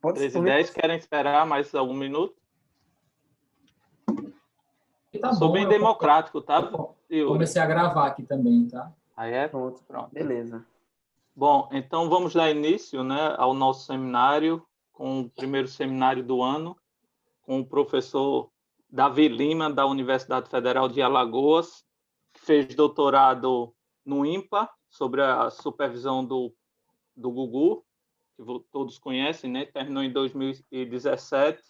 Pode 13h10, querem esperar mais algum minuto? Tá Sou bom, bem democrático, tá? Comecei a gravar aqui também, tá? Aí é? Pronto. Beleza. Bom, então vamos dar início, né, ao nosso seminário, com o primeiro seminário do ano, com o professor Davi Lima, da Universidade Federal de Alagoas, que fez doutorado no INPA, sobre a supervisão do Gugu, que todos conhecem, né? Terminou em 2017.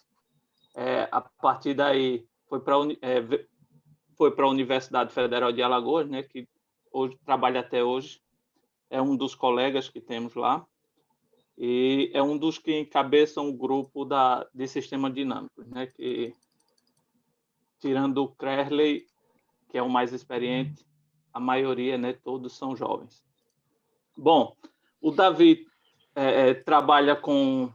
A partir daí, foi para a Universidade Federal de Alagoas, né, que hoje trabalha até hoje. É um dos colegas que temos lá. E é um dos que encabeçam o grupo de Sistemas Dinâmicos, né? Que, tirando o Kresley, que é o mais experiente, a maioria, né? Todos são jovens. Bom, o Davi trabalha com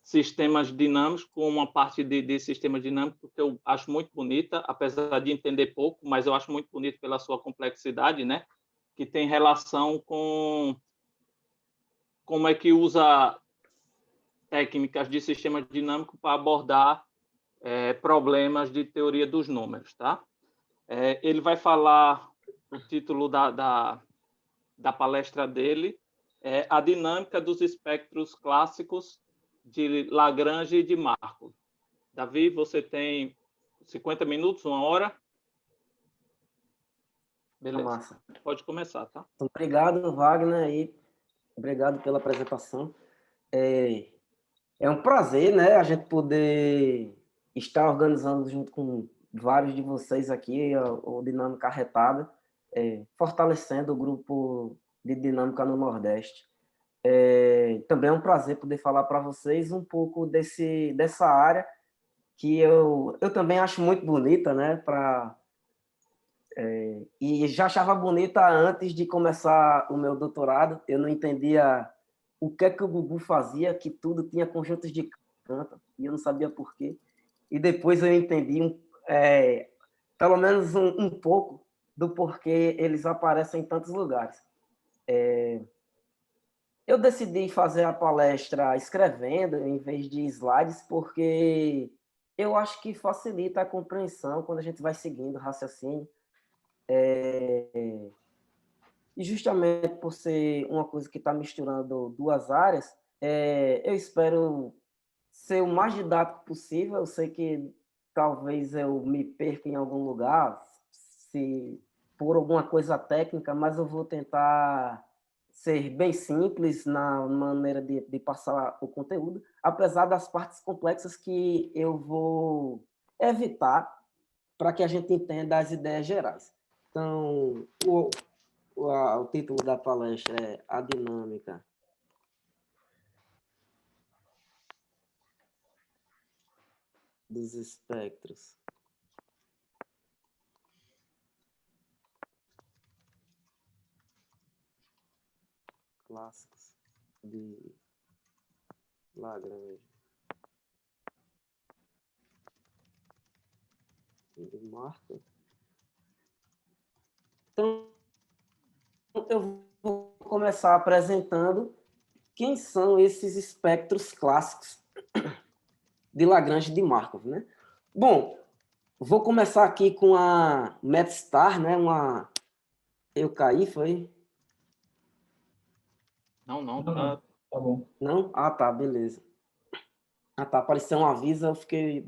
sistemas dinâmicos, com uma parte de sistemas dinâmicos que eu acho muito bonita, apesar de entender pouco, mas eu acho muito bonito pela sua complexidade, né? Que tem relação com como é que usa técnicas de sistema dinâmico para abordar problemas de teoria dos números, tá? Ele vai falar, o título da palestra dele é A Dinâmica dos Espectros Clássicos de Lagrange e de Markov. Davi, você tem 50 minutos, 1 hora? Beleza. Massa. Pode começar, tá? Obrigado, Wagner, e obrigado pela apresentação. É um prazer, né, a gente poder estar organizando junto com vários de vocês aqui o Dinâmica Arretada, fortalecendo o grupo de Dinâmica no Nordeste. Também é um prazer poder falar para vocês um pouco dessa área que eu também acho muito bonita, né, e já achava bonita antes de começar o meu doutorado. Eu não entendia o que é que o Gugu fazia, que tudo tinha conjuntos de canto, e eu não sabia por quê. E depois eu entendi, pelo menos um pouco, do porquê eles aparecem em tantos lugares. Eu decidi fazer a palestra escrevendo, em vez de slides, porque eu acho que facilita a compreensão quando a gente vai seguindo o raciocínio. E justamente por ser uma coisa que está misturando duas áreas, eu espero ser o mais didático possível. Eu sei que talvez eu me perca em algum lugar, se por alguma coisa técnica, mas eu vou tentar ser bem simples na maneira de passar o conteúdo, apesar das partes complexas que eu vou evitar para que a gente entenda as ideias gerais. Então, o título da palestra é A Dinâmica dos Espectros Clássicos de Lagrange e de Markov. Então, eu vou começar apresentando quem são esses espectros clássicos de Lagrange e de Markov, né? Bom, vou começar aqui com a MetStar, né? Eu caí, foi? Não, Tá bom. Não? Ah, tá, beleza. Ah, tá, apareceu um aviso, eu fiquei...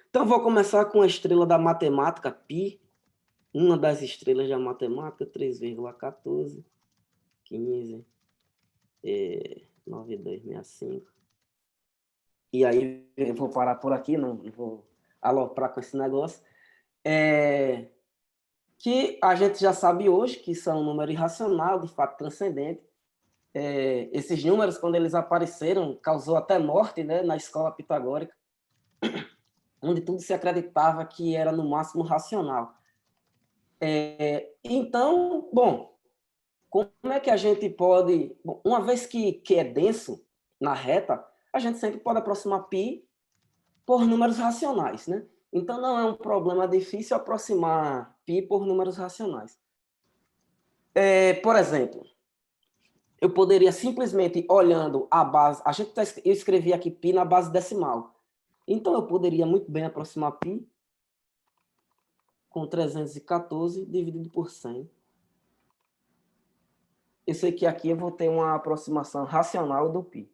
Então, vou começar com a estrela da matemática, π, uma das estrelas da matemática, 3,14, 15, 9265. E aí, eu vou parar por aqui, não vou aloprar com esse negócio. Que a gente já sabe hoje que são um número irracional, de fato transcendente. Esses números, quando eles apareceram, causou até morte, né, na escola pitagórica, onde tudo se acreditava que era no máximo racional. Então, bom, como é que a gente pode... Bom, uma vez que é denso na reta, a gente sempre pode aproximar π por números racionais, né? Então, não é um problema difícil aproximar π por números racionais. Por exemplo, eu poderia simplesmente, olhando a base, eu escrevi aqui π na base decimal. Então, eu poderia muito bem aproximar π com 314 dividido por 100. Eu sei que aqui eu vou ter uma aproximação racional do π.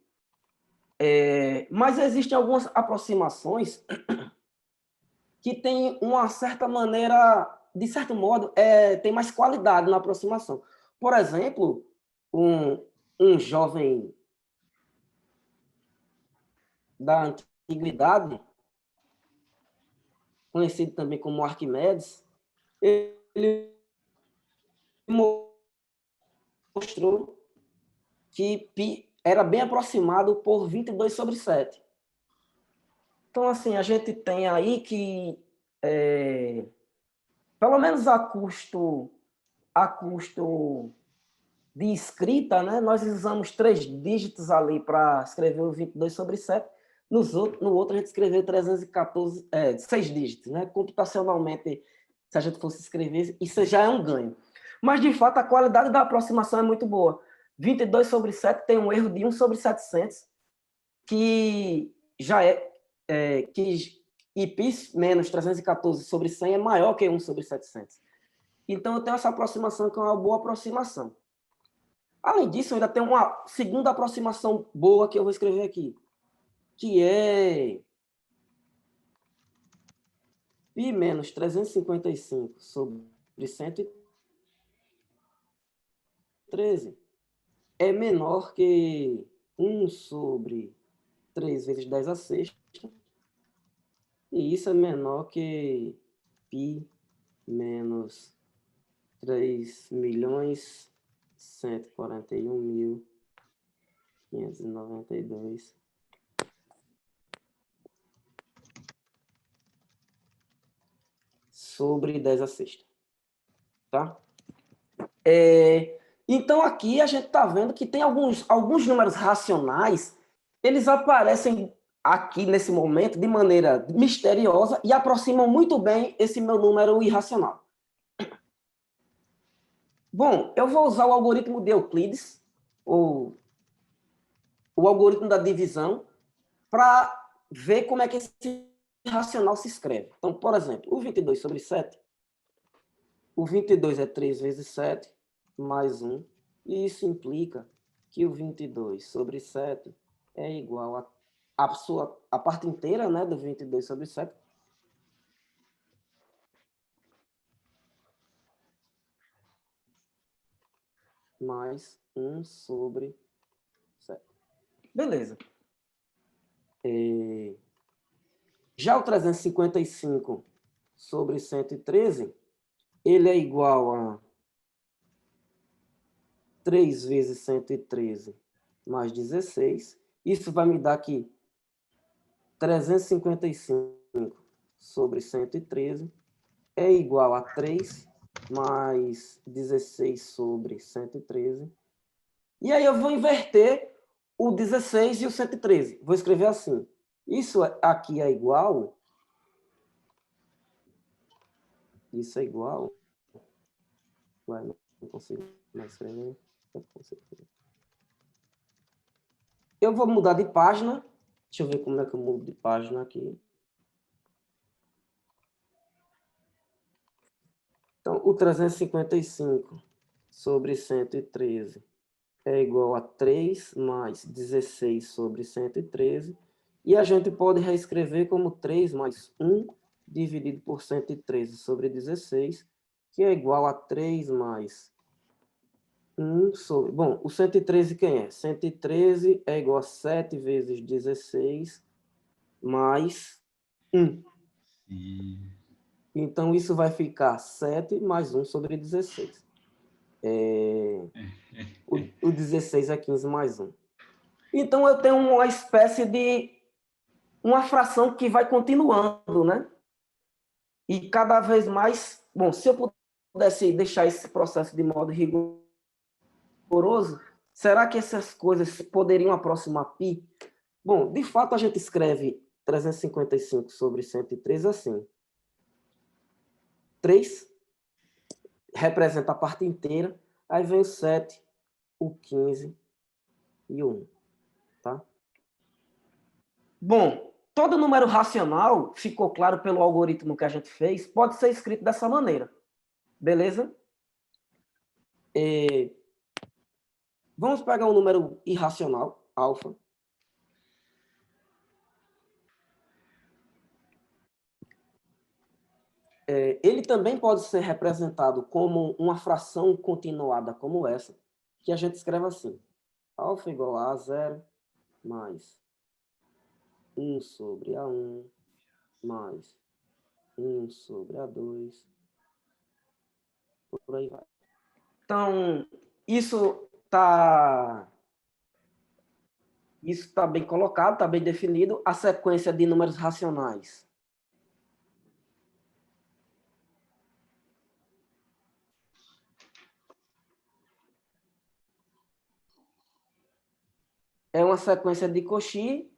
Mas existem algumas aproximações que têm uma certa maneira, de certo modo, tem mais qualidade na aproximação. Por exemplo, um jovem da antiguidade, conhecido também como Arquimedes, ele mostrou que π era bem aproximado por 22 sobre 7. Então, assim, a gente tem aí que, pelo menos a custo de escrita, né, nós usamos 3 dígitos ali para escrever o 22 sobre 7. No outro, a gente escreveu 314, 6 dígitos. Né? Computacionalmente, se a gente fosse escrever, isso já é um ganho. Mas, de fato, a qualidade da aproximação é muito boa. 22 sobre 7 tem um erro de 1 sobre 700, que já e π menos 314 sobre 100 é maior que 1 sobre 700. Então, eu tenho essa aproximação que é uma boa aproximação. Além disso, eu ainda tenho uma segunda aproximação boa que eu vou escrever aqui, que é π menos 355 sobre 113 é menor que 1 sobre 3 vezes 10 a sexta, e isso é menor que π menos 3.141.592 sobre 10 a sexta. Tá? Então, aqui a gente está vendo que tem alguns números racionais, eles aparecem aqui nesse momento de maneira misteriosa e aproximam muito bem esse meu número irracional. Bom, eu vou usar o algoritmo de Euclides, ou o algoritmo da divisão, para ver como é que esse racional se escreve. Então, por exemplo, o 22 sobre 7, o 22 é 3 vezes 7, mais 1, e isso implica que o 22 sobre 7 é igual a parte inteira, né, do 22 sobre 7, mais 1 sobre 7. Beleza. Já o 355 sobre 113, ele é igual a 3 vezes 113 mais 16. Isso vai me dar aqui 355 sobre 113 é igual a 3 mais 16 sobre 113. E aí eu vou inverter o 16 e o 113. Vou escrever assim. Isso aqui é igual... Isso é igual... Ué, não consigo mais escrever. Eu vou mudar de página. Deixa eu ver como é que eu mudo de página aqui. Então, o 355 sobre 113 é igual a 3 mais 16 sobre 113. E a gente pode reescrever como 3 mais 1 dividido por 113 sobre 16, que é igual a 3 mais 1 sobre... Bom, o 113 quem é? 113 é igual a 7 vezes 16 mais 1. Então, isso vai ficar 7 mais 1 sobre 16. O 16 é 15 mais 1. Então, eu tenho uma espécie de... uma fração que vai continuando, né? E cada vez mais... Bom, se eu pudesse deixar esse processo de modo rigoroso, será que essas coisas poderiam aproximar π? Bom, de fato, a gente escreve 355 sobre 103 assim. 3 representa a parte inteira, aí vem o 7 o 15 e o 1, tá? Bom, todo número racional, ficou claro pelo algoritmo que a gente fez, pode ser escrito dessa maneira, beleza? Vamos pegar um número irracional, alfa. Ele também pode ser representado como uma fração continuada como essa, que a gente escreve assim. Alfa igual a 0 mais 1 sobre A1 mais 1 sobre A2, por aí vai. Então, isso está bem colocado, está bem definido. A sequência de números racionais é uma sequência de Cauchy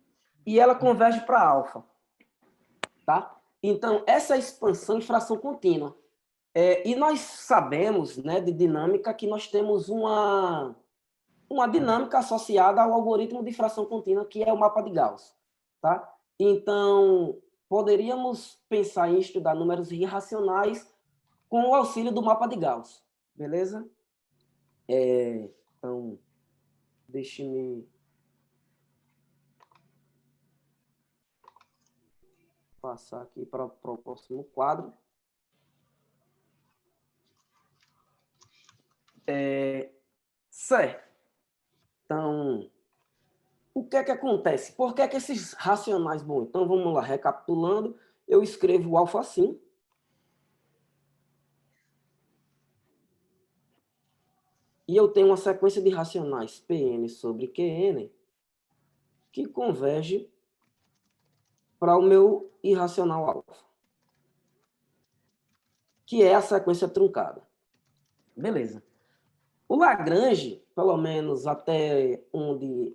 e ela converge para alfa. Tá? Então, essa expansão em fração contínua. E nós sabemos, né, de dinâmica, que nós temos uma dinâmica associada ao algoritmo de fração contínua, que é o mapa de Gauss. Tá? Então, poderíamos pensar em estudar números irracionais com o auxílio do mapa de Gauss. Beleza? Então, deixe-me passar aqui para o próximo quadro. Certo. Então, o que é que acontece? Por que é que esses racionais... Bom, então vamos lá, recapitulando. Eu escrevo o alfa assim. E eu tenho uma sequência de racionais Pn sobre Qn que converge para o meu irracional alfa, que é a sequência truncada. Beleza. O Lagrange, pelo menos até onde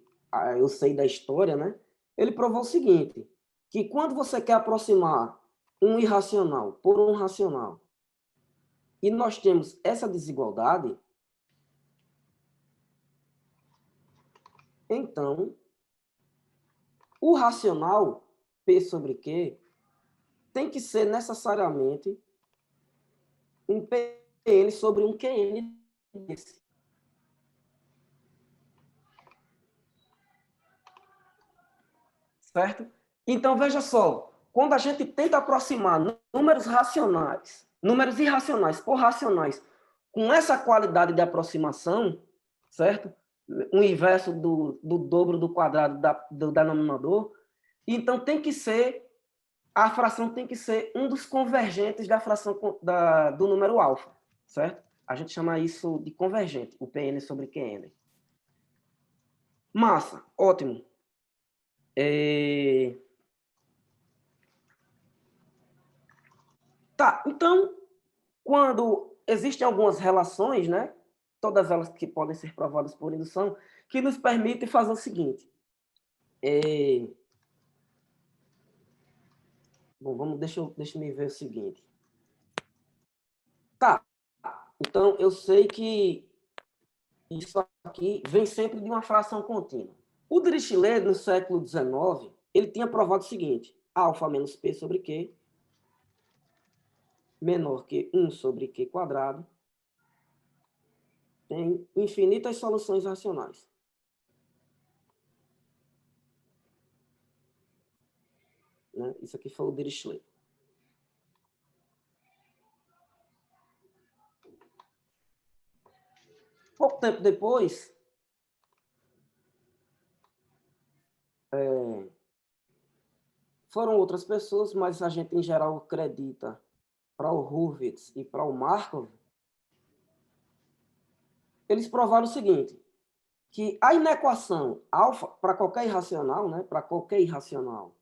eu sei da história, né? Ele provou o seguinte, que quando você quer aproximar um irracional por um racional, e nós temos essa desigualdade, então, o racional P sobre Q tem que ser necessariamente um Pn sobre um Qn desse. Certo? Então, veja só, quando a gente tenta aproximar números irracionais por racionais, com essa qualidade de aproximação, certo? O inverso do dobro do quadrado do denominador, então tem que ser, a fração tem que ser um dos convergentes da fração do número alfa, certo? A gente chama isso de convergente, o Pn sobre Qn. Massa, ótimo. Tá, então, quando existem algumas relações, né, todas elas que podem ser provadas por indução, que nos permitem fazer o seguinte. Bom, deixa eu ver o seguinte. Tá, então eu sei que isso aqui vem sempre de uma fração contínua. O Dirichlet, no século XIX, ele tinha provado o seguinte, alfa menos P sobre Q menor que 1 sobre Q quadrado tem infinitas soluções racionais. Né? Isso aqui foi o Dirichlet. Pouco tempo depois, foram outras pessoas, mas a gente, em geral, acredita para o Hurwitz e para o Markov, eles provaram o seguinte, que a inequação alfa, para qualquer irracional, né, para qualquer irracional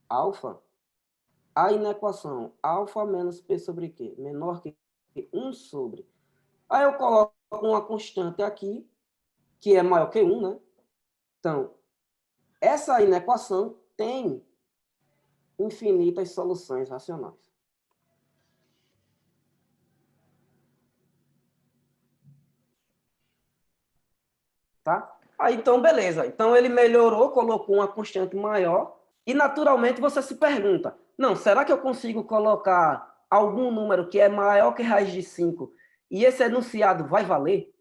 alfa, a inequação alfa menos P sobre Q menor que 1 sobre... Aí eu coloco uma constante aqui, que é maior que 1, né? Então, essa inequação tem infinitas soluções racionais. Aí, então, beleza. Então, ele melhorou, colocou uma constante maior, e naturalmente você se pergunta, não, será que eu consigo colocar algum número que é maior que raiz de 5 e esse enunciado vai valer?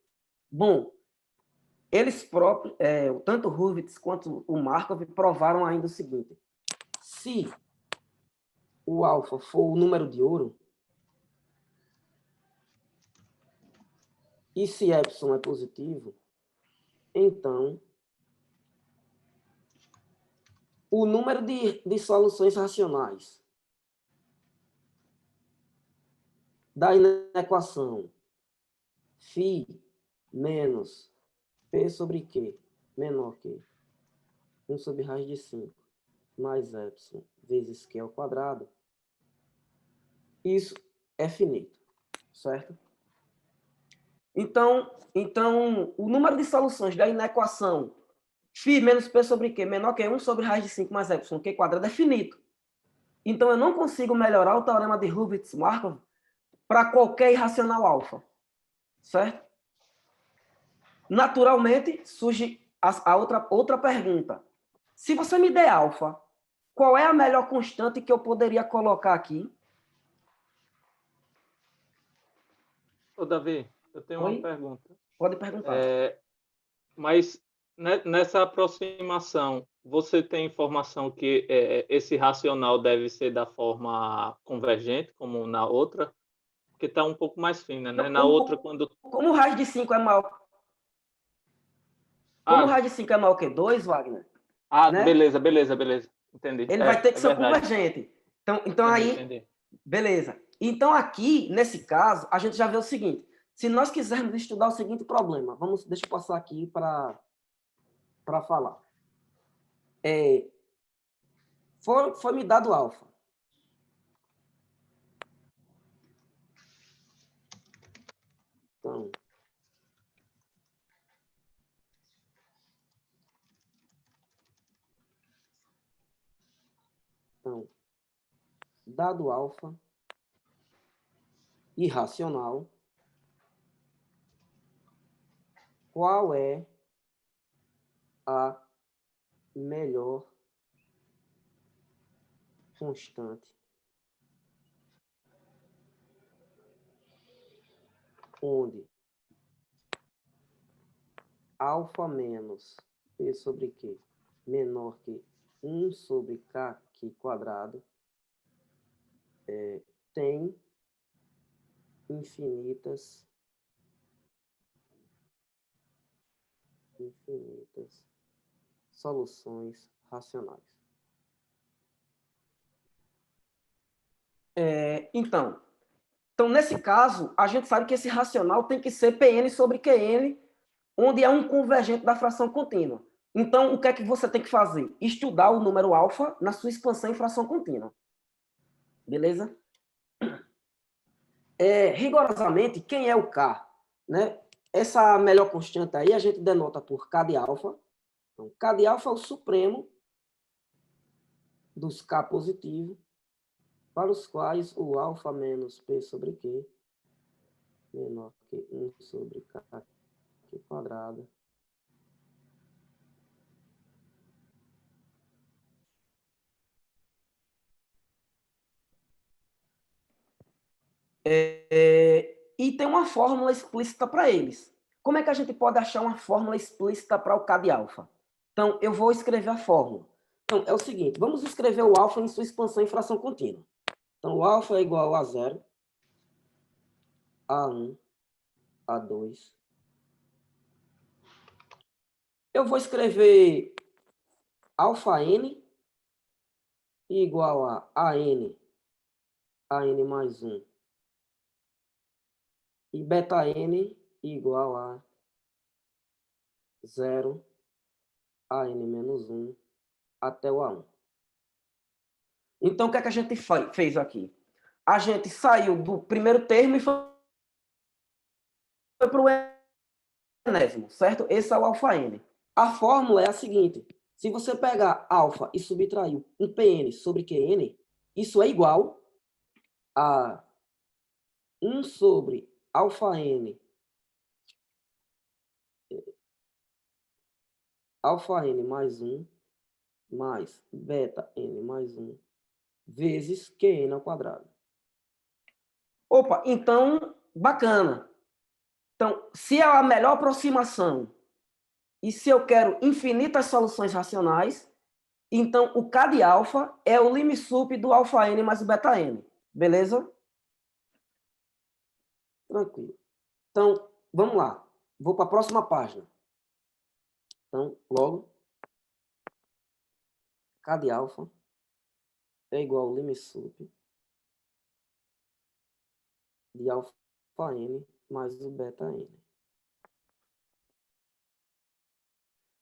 Bom, eles próprios, tanto o Hurwitz quanto o Markov, provaram ainda o seguinte: se o alfa for o número de ouro, e se epsilon é positivo, então o número de soluções racionais da inequação φ menos P sobre Q menor que 1 sobre raiz de 5 mais epsilon vezes Q ao quadrado, isso é finito, certo? Então, o número de soluções da inequação φ menos P sobre Q menor que 1 sobre raiz de 5 mais epsilon Q quadrado é finito. Então, eu não consigo melhorar o teorema de Hurwitz-Markov para qualquer irracional alfa, certo? Naturalmente, surge a outra pergunta. Se você me der alfa, qual é a melhor constante que eu poderia colocar aqui? Ô, Davi, eu tenho uma Oi? pergunta. Pode perguntar. Mas nessa aproximação, você tem informação que esse racional deve ser da forma convergente, como na outra? Porque está um pouco mais fina, né? Na outra, quando... Como raiz de 5 é maior... Como raiz de 5 é maior que 2, Wagner? Né? Beleza. Entendi. Ele vai ter que ser verdade. convergente. Então aí, Entendi. beleza. Então aqui, nesse caso, a gente já vê o seguinte. Se nós quisermos estudar o seguinte problema, deixa eu passar aqui para falar. Foi me dado alfa. Então, dado alfa irracional, qual é a melhor constante onde alfa menos P sobre Q menor que 1 sobre K quadrado tem infinitas soluções racionais. Então, nesse caso, a gente sabe que esse racional tem que ser Pn sobre Qn, onde é um convergente da fração contínua. Então, o que é que você tem que fazer? Estudar o número alfa na sua expansão em fração contínua. Beleza? Rigorosamente, quem é o K? Né? Essa melhor constante aí a gente denota por K de alfa. Então, K de alfa é o supremo dos K positivos, para os quais o alfa menos P sobre Q menor que 1 sobre K quadrado e tem uma fórmula explícita para eles. Como é que a gente pode achar uma fórmula explícita para o K de alfa? Então, eu vou escrever a fórmula. Então, é o seguinte, vamos escrever o alfa em sua expansão em fração contínua. Então, o alfa é igual a 0, A1, A2. Eu vou escrever alfa n igual a AN mais 1, e beta n igual a 0, AN menos 1, até o A1. Então, o que é que a gente fez aqui? A gente saiu do primeiro termo e foi para o enésimo, certo? Esse é o alfa n. A fórmula é a seguinte: se você pegar alfa e subtrair um Pn sobre Qn, isso é igual a 1 sobre alfa n alfa n mais 1 mais beta n mais 1 vezes Qn ao quadrado. Opa, então, bacana. Então, se é a melhor aproximação e se eu quero infinitas soluções racionais, então o K de alfa é o limsup do alfa n mais o beta n. Beleza? Tranquilo. Então, vamos lá. Vou para a próxima página. Então, logo, K de alfa é igual ao limsup de alfa n mais o beta n.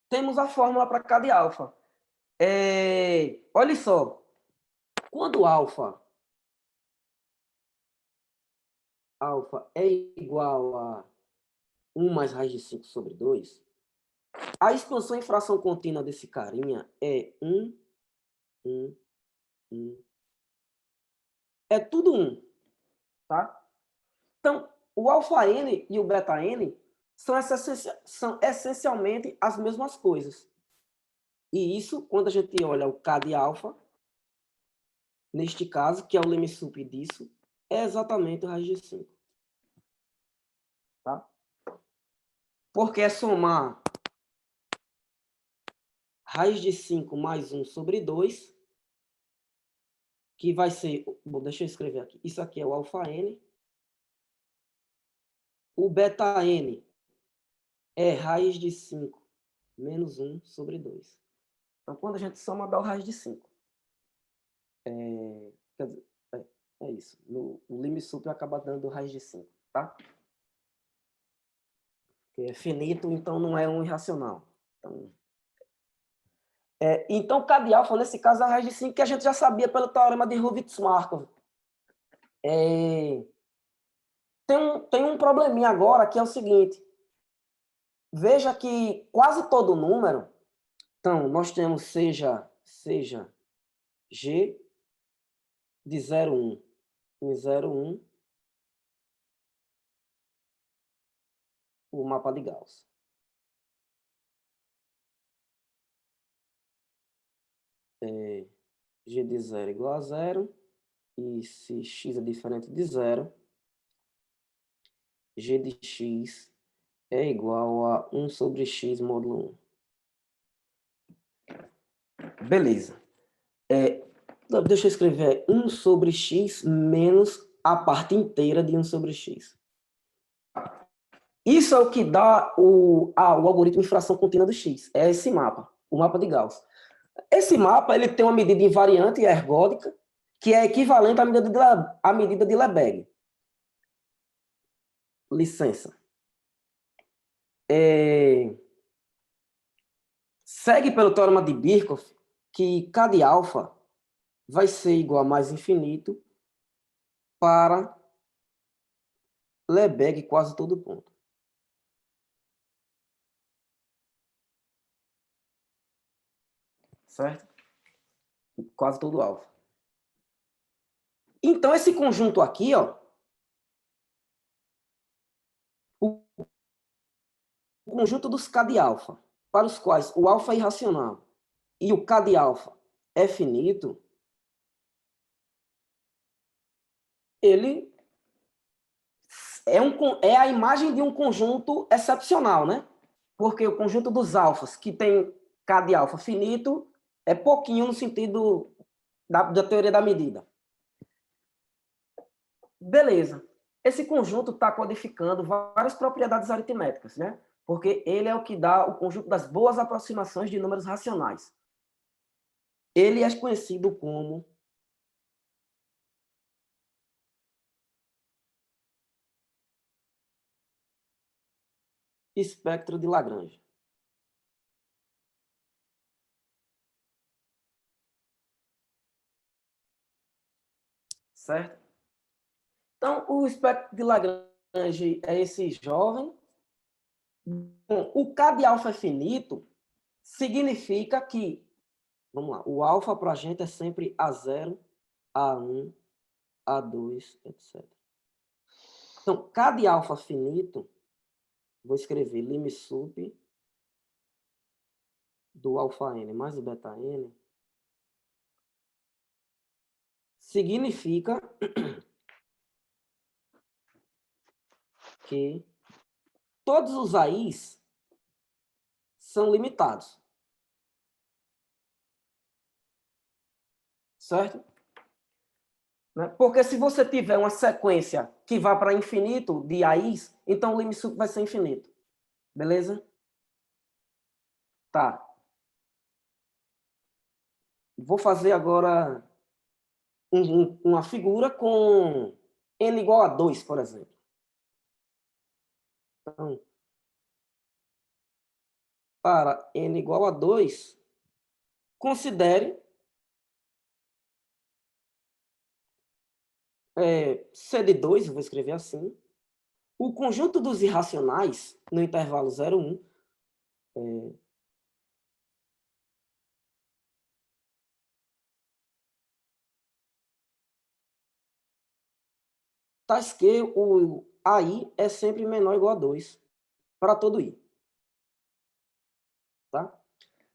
Temos a fórmula para K de alfa. Olha só. Quando alfa é igual a 1 mais raiz de 5 sobre 2, a expansão em fração contínua desse carinha é 1, 1, 1. É tudo 1. Tá? Então, o alfa n e o beta n são essencialmente as mesmas coisas. E isso, quando a gente olha o K de alfa, neste caso, que é o limsup disso, é exatamente o raiz de 5. Tá? Porque é somar raiz de 5 mais 1 sobre 2, que vai ser... Bom, deixa eu escrever aqui. Isso aqui é o alfa n. O beta n é raiz de 5 menos 1 sobre 2. Então, quando a gente soma, dá o raiz de 5. Quer dizer, é isso. O limsup acaba dando raiz de 5, tá? Que é finito, então não é um irracional. Então, K de alfa, nesse caso, é a raiz de 5, que a gente já sabia pelo teorema de Hurwitz-Markov. Tem um probleminha agora, que é o seguinte. Veja que quase todo número, então, nós temos seja G de 0,1 em 0,1, o mapa de Gauss. G de 0 igual a 0, e se x é diferente de 0, G de x é igual a 1 sobre x módulo 1. Beleza. Deixa eu escrever 1 sobre x menos a parte inteira de 1 sobre x. Isso é o que dá o algoritmo de fração contínua do x. É esse mapa, o mapa de Gauss. Esse mapa ele tem uma medida invariante e ergódica, que é equivalente à medida de Lebesgue. Licença. Segue pelo teorema de Birkhoff que K de alfa vai ser igual a mais infinito para Lebesgue quase todo ponto. Certo? Quase todo alfa. Então, esse conjunto aqui, ó, o conjunto dos K de alfa, para os quais o alfa é irracional e o K de alfa é finito, ele é a imagem de um conjunto excepcional, né? Porque o conjunto dos alfas, que tem K de alfa finito, é pouquinho no sentido da teoria da medida. Beleza. Esse conjunto está codificando várias propriedades aritméticas, né? Porque ele é o que dá o conjunto das boas aproximações de números racionais. Ele é conhecido como espectro de Lagrange. Certo? Então, o espectro de Lagrange é esse jovem. Bom, o K de alfa é finito significa que, vamos lá, o alfa para a gente é sempre A0, A1, A2, etc. Então, K de alfa finito, vou escrever limsup do alfa n mais o beta n significa que todos os AIs são limitados. Certo? Porque se você tiver uma sequência que vá para infinito de AIs, então o limsup vai ser infinito. Beleza? Tá. Vou fazer agora uma figura com n igual a 2, por exemplo. Então, para n igual a 2, considere C de 2, eu vou escrever assim, o conjunto dos irracionais no intervalo 0, 1, tais que o AI é sempre menor ou igual a 2 para todo I. Tá?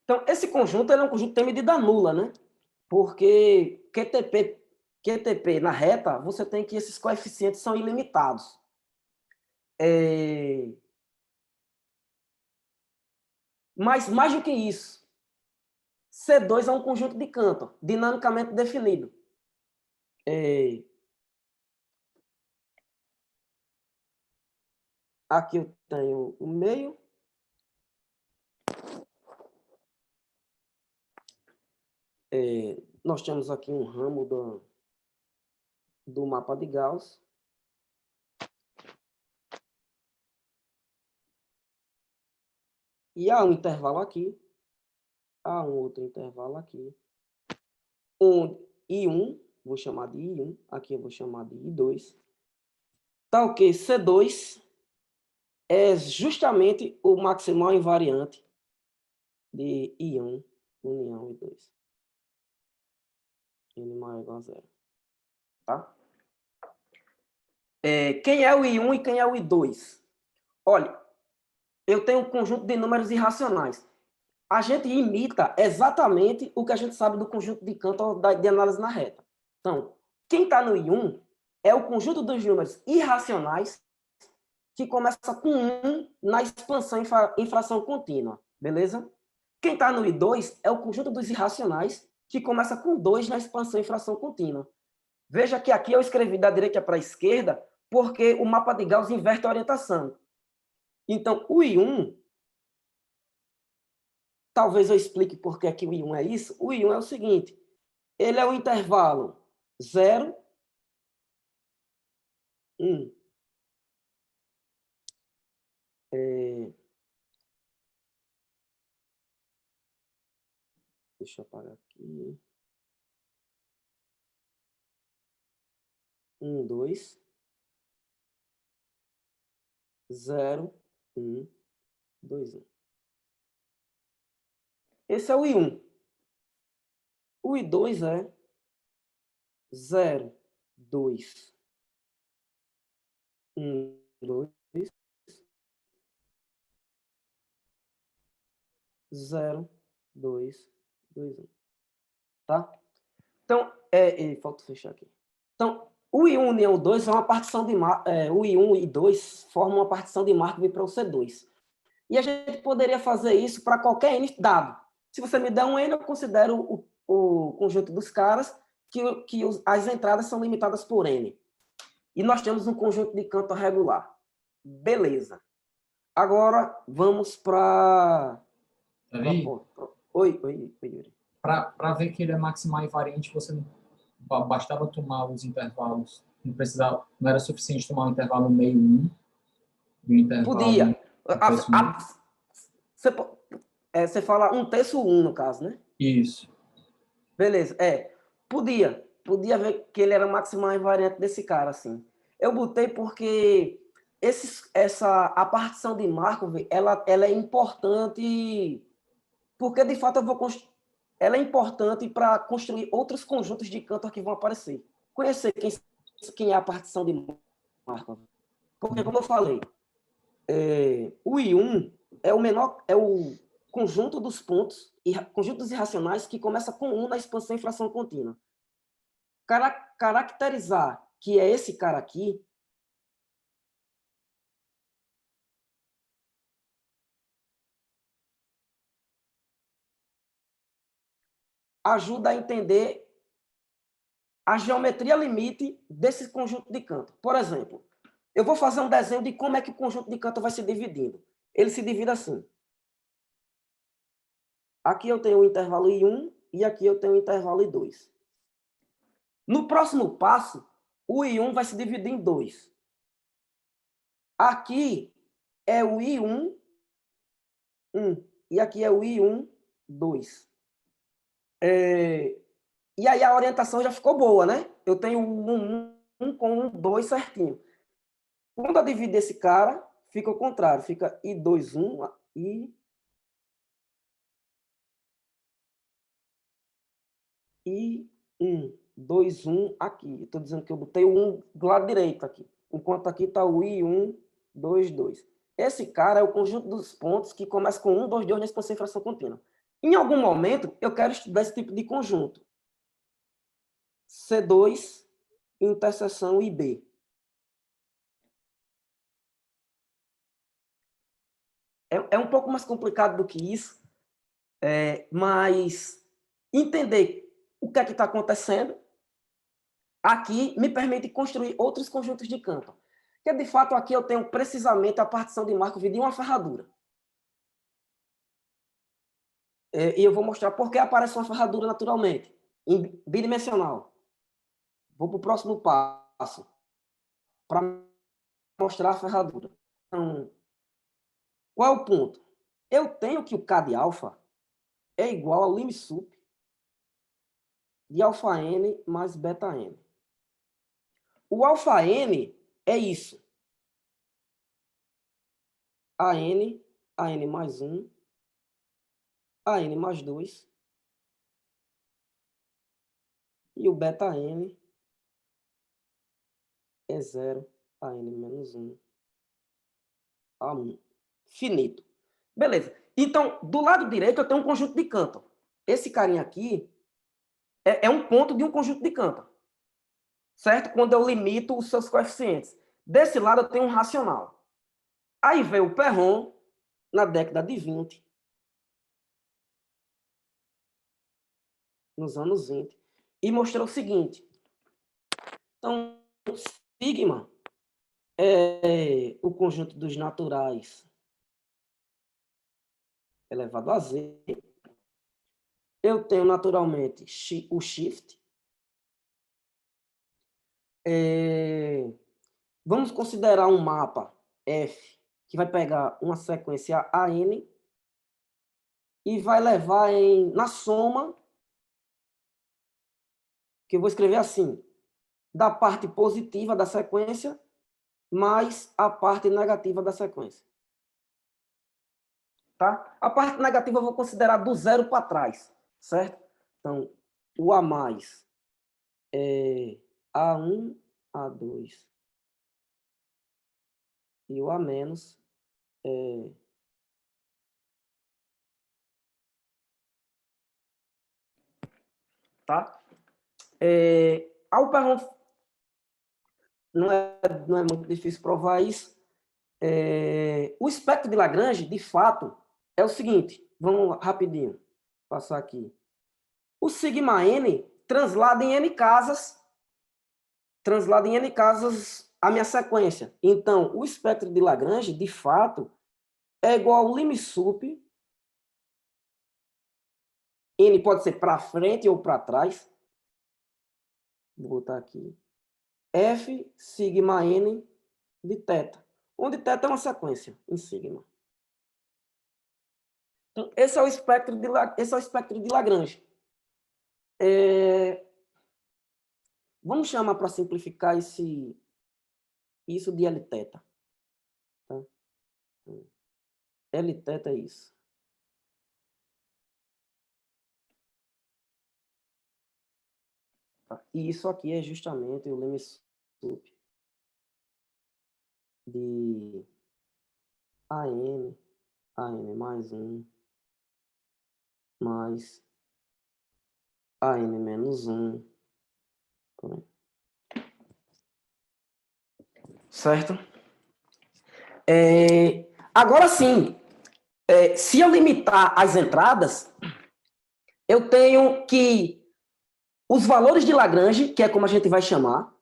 Então, esse conjunto é um conjunto que tem medida nula, né? Porque QTP na reta, você tem que esses coeficientes são ilimitados. Mas, mais do que isso, C2 é um conjunto de Cantor, dinamicamente definido. Aqui eu tenho o meio. Nós temos aqui um ramo do mapa de Gauss. E há um intervalo aqui. Há um outro intervalo aqui. I1, vou chamar de I1. Aqui eu vou chamar de I2. Tal que C2 é justamente o maximal invariante de I1 união I2. N maior ou igual a 0. Tá? Quem é o I1 e quem é o I2? Olha, eu tenho um conjunto de números irracionais. A gente imita exatamente o que a gente sabe do conjunto de Cantor de análise na reta. Então, quem está no I1 é o conjunto dos números irracionais que começa com 1 na expansão em fração contínua. Beleza? Quem está no I2 é o conjunto dos irracionais que começa com 2 na expansão em fração contínua. Veja que aqui eu escrevi da direita para a esquerda porque o mapa de Gauss inverte a orientação. Então, o I1, talvez eu explique por que aqui o I1 é isso. O I1 é o seguinte, ele é o intervalo 0, 1. Deixa eu apagar aqui. 1, 2. 0, 1, 2, 1. Esse é o I1. O I2 é 0, 2, 1, 2, 0, 2, 2, 1. Tá? Então, falta fechar aqui. Então, o I1 união 2 é uma partição de o I1 e 2 formam uma partição de Markov para o C2. E a gente poderia fazer isso para qualquer N dado. Se você me der um N, eu considero o conjunto dos caras que as entradas são limitadas por N. E nós temos um conjunto de Cantor regular. Beleza. Agora, vamos para... Oi, Yuri. Para ver que ele é maximal invariante, você não bastava tomar os intervalos. Não era suficiente tomar o intervalo meio 1 e o intervalo... Podia. Você fala 1/3 no caso, né? Isso. Beleza. Podia ver que ele era maximal invariante desse cara, assim. Eu botei porque a partição de Markov, ela é importante, porque de fato ela é importante para construir outros conjuntos de Cantor que vão aparecer. Conhecer quem é a partição de Markov. Porque, como eu falei, o I1 é o conjunto dos pontos conjuntos irracionais que começam com 1 na expansão e fração contínua. Caracterizar que é esse cara aqui, ajuda a entender a geometria limite desse conjunto de Cantor. Por exemplo, eu vou fazer um desenho de como é que o conjunto de Cantor vai se dividindo. Ele se divide assim. Aqui eu tenho o intervalo I1 e aqui eu tenho o intervalo I2. No próximo passo, o I1 vai se dividir em 2. Aqui é o I1, 1. E aqui é o I1, 2. E aí a orientação já ficou boa, né? Eu tenho um 1 com um 2 certinho. Quando eu dividir esse cara, fica o contrário. Fica I2, 1 e 1, 2, 1 aqui. Estou dizendo que eu botei o 1 do lado direito aqui. Enquanto aqui está o I1, 2, 2. Esse cara é o conjunto dos pontos que começa com 1, 2, 2 na expansão e fração contínua. Em algum momento, eu quero estudar esse tipo de conjunto. C2, interseção IB. É um pouco mais complicado do que isso, mas entender o que é que está acontecendo aqui me permite construir outros conjuntos de Cantor. Porque, de fato, aqui eu tenho precisamente a partição de Markov de uma ferradura. E eu vou mostrar por que aparece uma ferradura naturalmente, bidimensional. Vou para o próximo passo, para mostrar a ferradura. Então, qual é o ponto? Eu tenho que o K de alfa é igual ao lim_sup de alfa n mais beta n. O alfa n é isso. AN mais 1, AN mais 2, e o beta n é 0, AN menos 1, A1. Finito. Beleza. Então, do lado direito eu tenho um conjunto de Cantor. Esse carinha aqui é um ponto de um conjunto de Cantor. Certo? Quando eu limito os seus coeficientes. Desse lado eu tenho um racional. Aí veio o Perron, na década de 20, nos anos 20, e mostrou o seguinte. Então, sigma é o conjunto dos naturais elevado a z. Eu tenho, naturalmente, o shift. Vamos considerar um mapa F, que vai pegar uma sequência AN e vai levar na soma, que eu vou escrever assim, da parte positiva da sequência mais a parte negativa da sequência. Tá? A parte negativa eu vou considerar do zero para trás, certo? Então, o A mais é A1, A2. E o A menos é tá? Ao Perron não é muito difícil provar isso. O espectro de Lagrange, de fato, é o seguinte. Vamos rapidinho passar aqui. O sigma n translada em n casas a minha sequência. Então, o espectro de Lagrange, de fato, é igual ao lim_sup. N pode ser para frente ou para trás. Vou botar aqui. F sigma n de θ, onde θ é uma sequência em sigma. Então, esse é o espectro de Lagrange. Vamos chamar, para simplificar, isso de Lθ. Tá? Lθ é isso. Tá? E isso aqui é justamente o lim_sup de AN mais 1, mais AN menos 1. Certo? Agora sim, se eu limitar as entradas, eu tenho que os valores de Lagrange, que é como a gente vai chamar,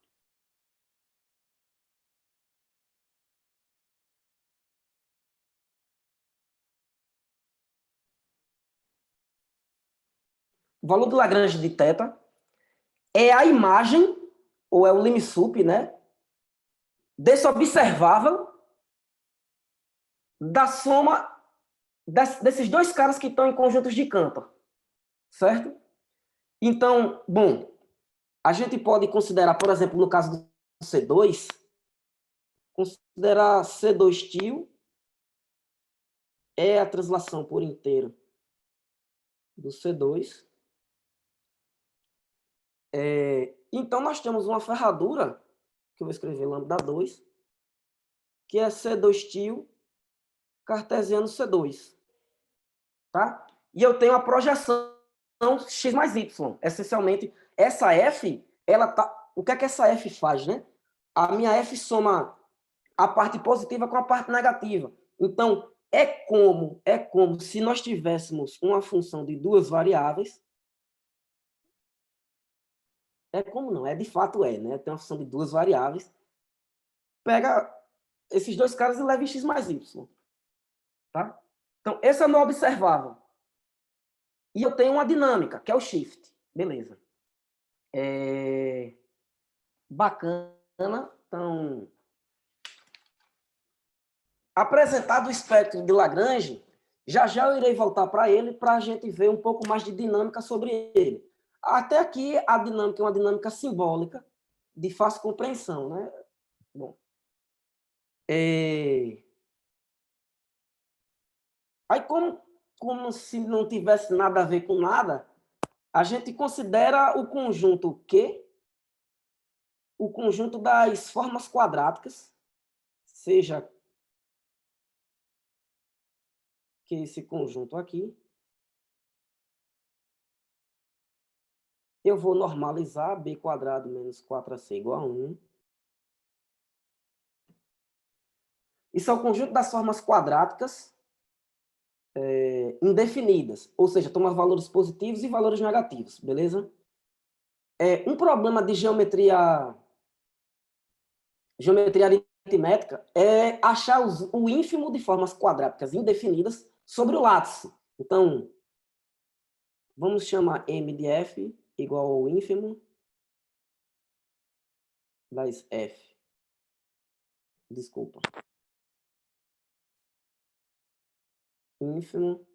o valor de Lagrange de θ é a imagem, ou é o limsup, né, desse observável da soma desses dois caras que estão em conjuntos de Cantor, certo? Então, bom, a gente pode considerar, por exemplo, no caso do C2, considerar C2 tio é a translação por inteiro do C2. Então, nós temos uma ferradura, que eu vou escrever lambda 2, que é C2 tio cartesiano C2. Tá? E eu tenho a projeção x mais y. Essencialmente, essa f, ela tá... o que é que essa f faz, né? A minha f soma a parte positiva com a parte negativa. Então, é como se nós tivéssemos uma função de duas variáveis. É como não, de fato né? Tem uma função de duas variáveis. Pega esses dois caras e leva em x mais y. Tá? Então, esse é o meu observável. E eu tenho uma dinâmica, que é o shift. Beleza. Bacana. Então, apresentado o espectro de Lagrange, já eu irei voltar para ele para a gente ver um pouco mais de dinâmica sobre ele. Até aqui, a dinâmica é uma dinâmica simbólica, de fácil compreensão, né? Bom. Aí, como se não tivesse nada a ver com nada, a gente considera o conjunto Q, o conjunto das formas quadráticas, seja que esse conjunto aqui, eu vou normalizar b² menos 4ac igual a 1. Isso é o conjunto das formas quadráticas indefinidas, ou seja, toma valores positivos e valores negativos, beleza? Um problema de geometria aritmética é achar o ínfimo de formas quadráticas indefinidas sobre o látice. Então, vamos chamar m de f igual ao ínfimo das f. Desculpa. Ínfimo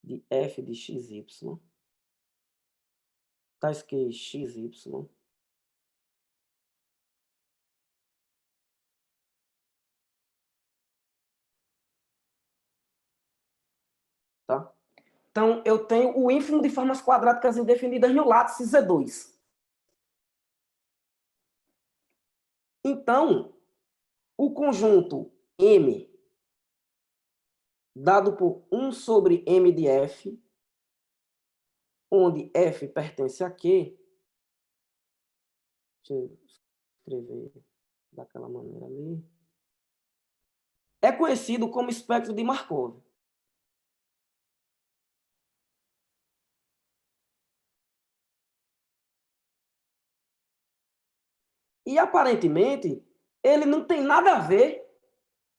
de f de xy, tais que xy, tá? Então, eu tenho o ínfimo de formas quadráticas indefinidas no látice Z2. Então, o conjunto M, dado por 1 sobre M de F, onde F pertence a Q, deixa eu escrever daquela maneira ali, é conhecido como espectro de Markov. E, aparentemente, ele não tem nada a ver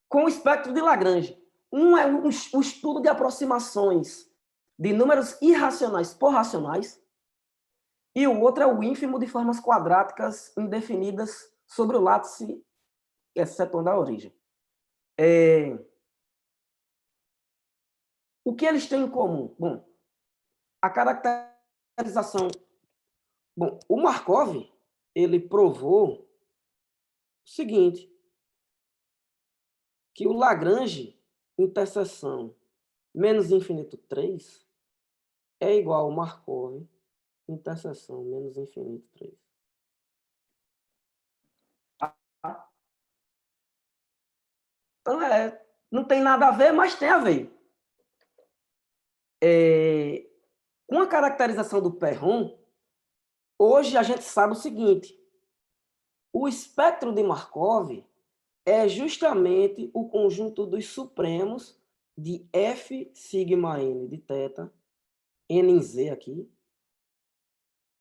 com o espectro de Lagrange. Um é o estudo de aproximações de números irracionais por racionais, e o outro é o ínfimo de formas quadráticas indefinidas sobre o látice, excetuando a origem. O que eles têm em comum? Bom, a caracterização... Bom, o Markov, ele provou o seguinte, que o Lagrange, interseção menos infinito 3, é igual ao Markov, interseção menos infinito 3. Então, não tem nada a ver, mas tem a ver. Com a caracterização do Perron, hoje a gente sabe o seguinte: o espectro de Markov é justamente o conjunto dos supremos de F sigma n de θ, n em Z aqui,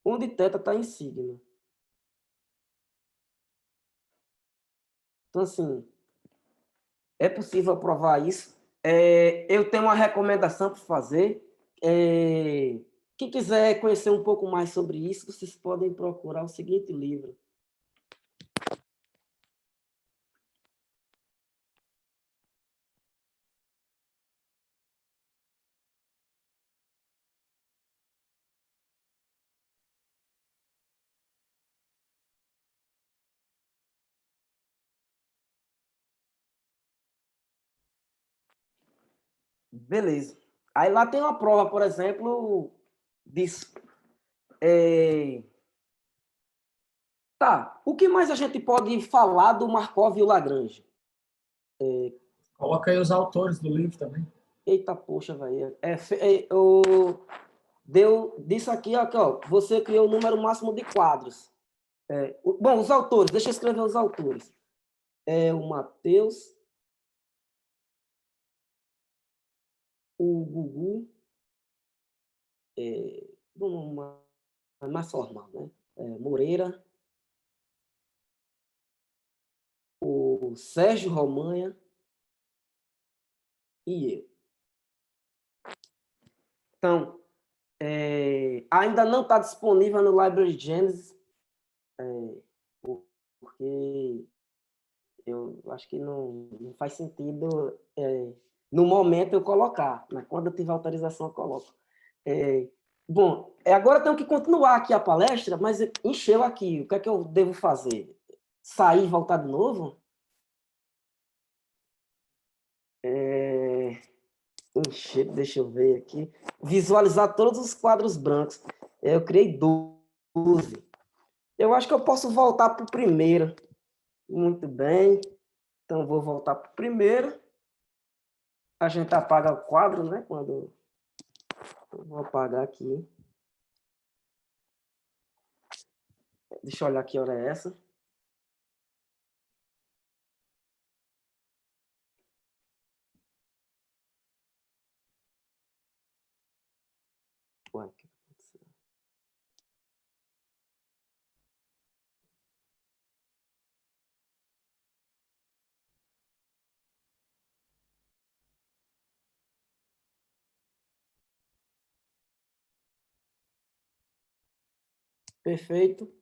onde θ está em sigma. Então, assim, é possível provar isso. Eu tenho uma recomendação para fazer. Quem quiser conhecer um pouco mais sobre isso, vocês podem procurar o seguinte livro. Beleza. Aí lá tem uma prova, por exemplo, disso. Tá. O que mais a gente pode falar do Markov e o Lagrange? Coloca aí os autores do livro também. Eita, poxa, velho. Disso aqui, ó, você criou o número máximo de quadros. Bom, os autores, deixa eu escrever os autores. O Matheus, o Gugu, mais formal, né? Moreira, o Sérgio Romanha e eu. Então, ainda não está disponível no Library Genesis, porque eu acho que não faz sentido, no momento, eu colocar. Mas quando eu tiver autorização, eu coloco. Bom, agora eu tenho que continuar aqui a palestra, mas encheu aqui. O que é que eu devo fazer? Sair e voltar de novo? Encher, deixa eu ver aqui. Visualizar todos os quadros brancos. Eu criei 12. Eu acho que eu posso voltar para o primeiro. Muito bem. Então, vou voltar para o primeiro. A gente apaga o quadro, né? Quando eu vou apagar aqui. Deixa eu olhar que hora é essa. Ué, o que aconteceu? Perfeito.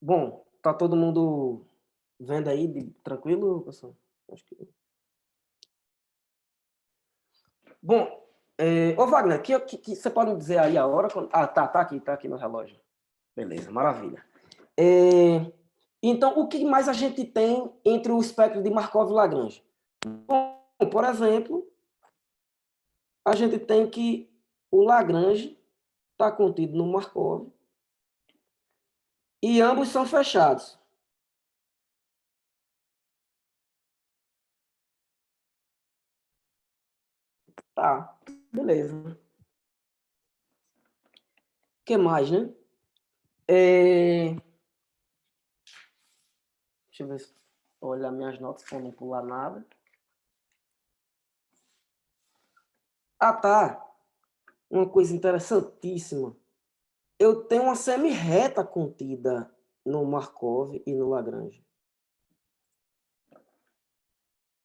Bom, tá todo mundo vendo aí, tranquilo, pessoal? Acho que... Bom, ô Wagner, que você pode me dizer aí a hora? Tá aqui no relógio. Beleza, maravilha. Então, o que mais a gente tem entre o espectro de Markov e Lagrange? Bom, por exemplo, a gente tem que o Lagrange está contido no Markov e ambos são fechados. Tá, beleza. O que mais, né? Deixa eu ver se olhar minhas notas para não pular nada. Ah, tá. Uma coisa interessantíssima. Eu tenho uma semi-reta contida no Markov e no Lagrange.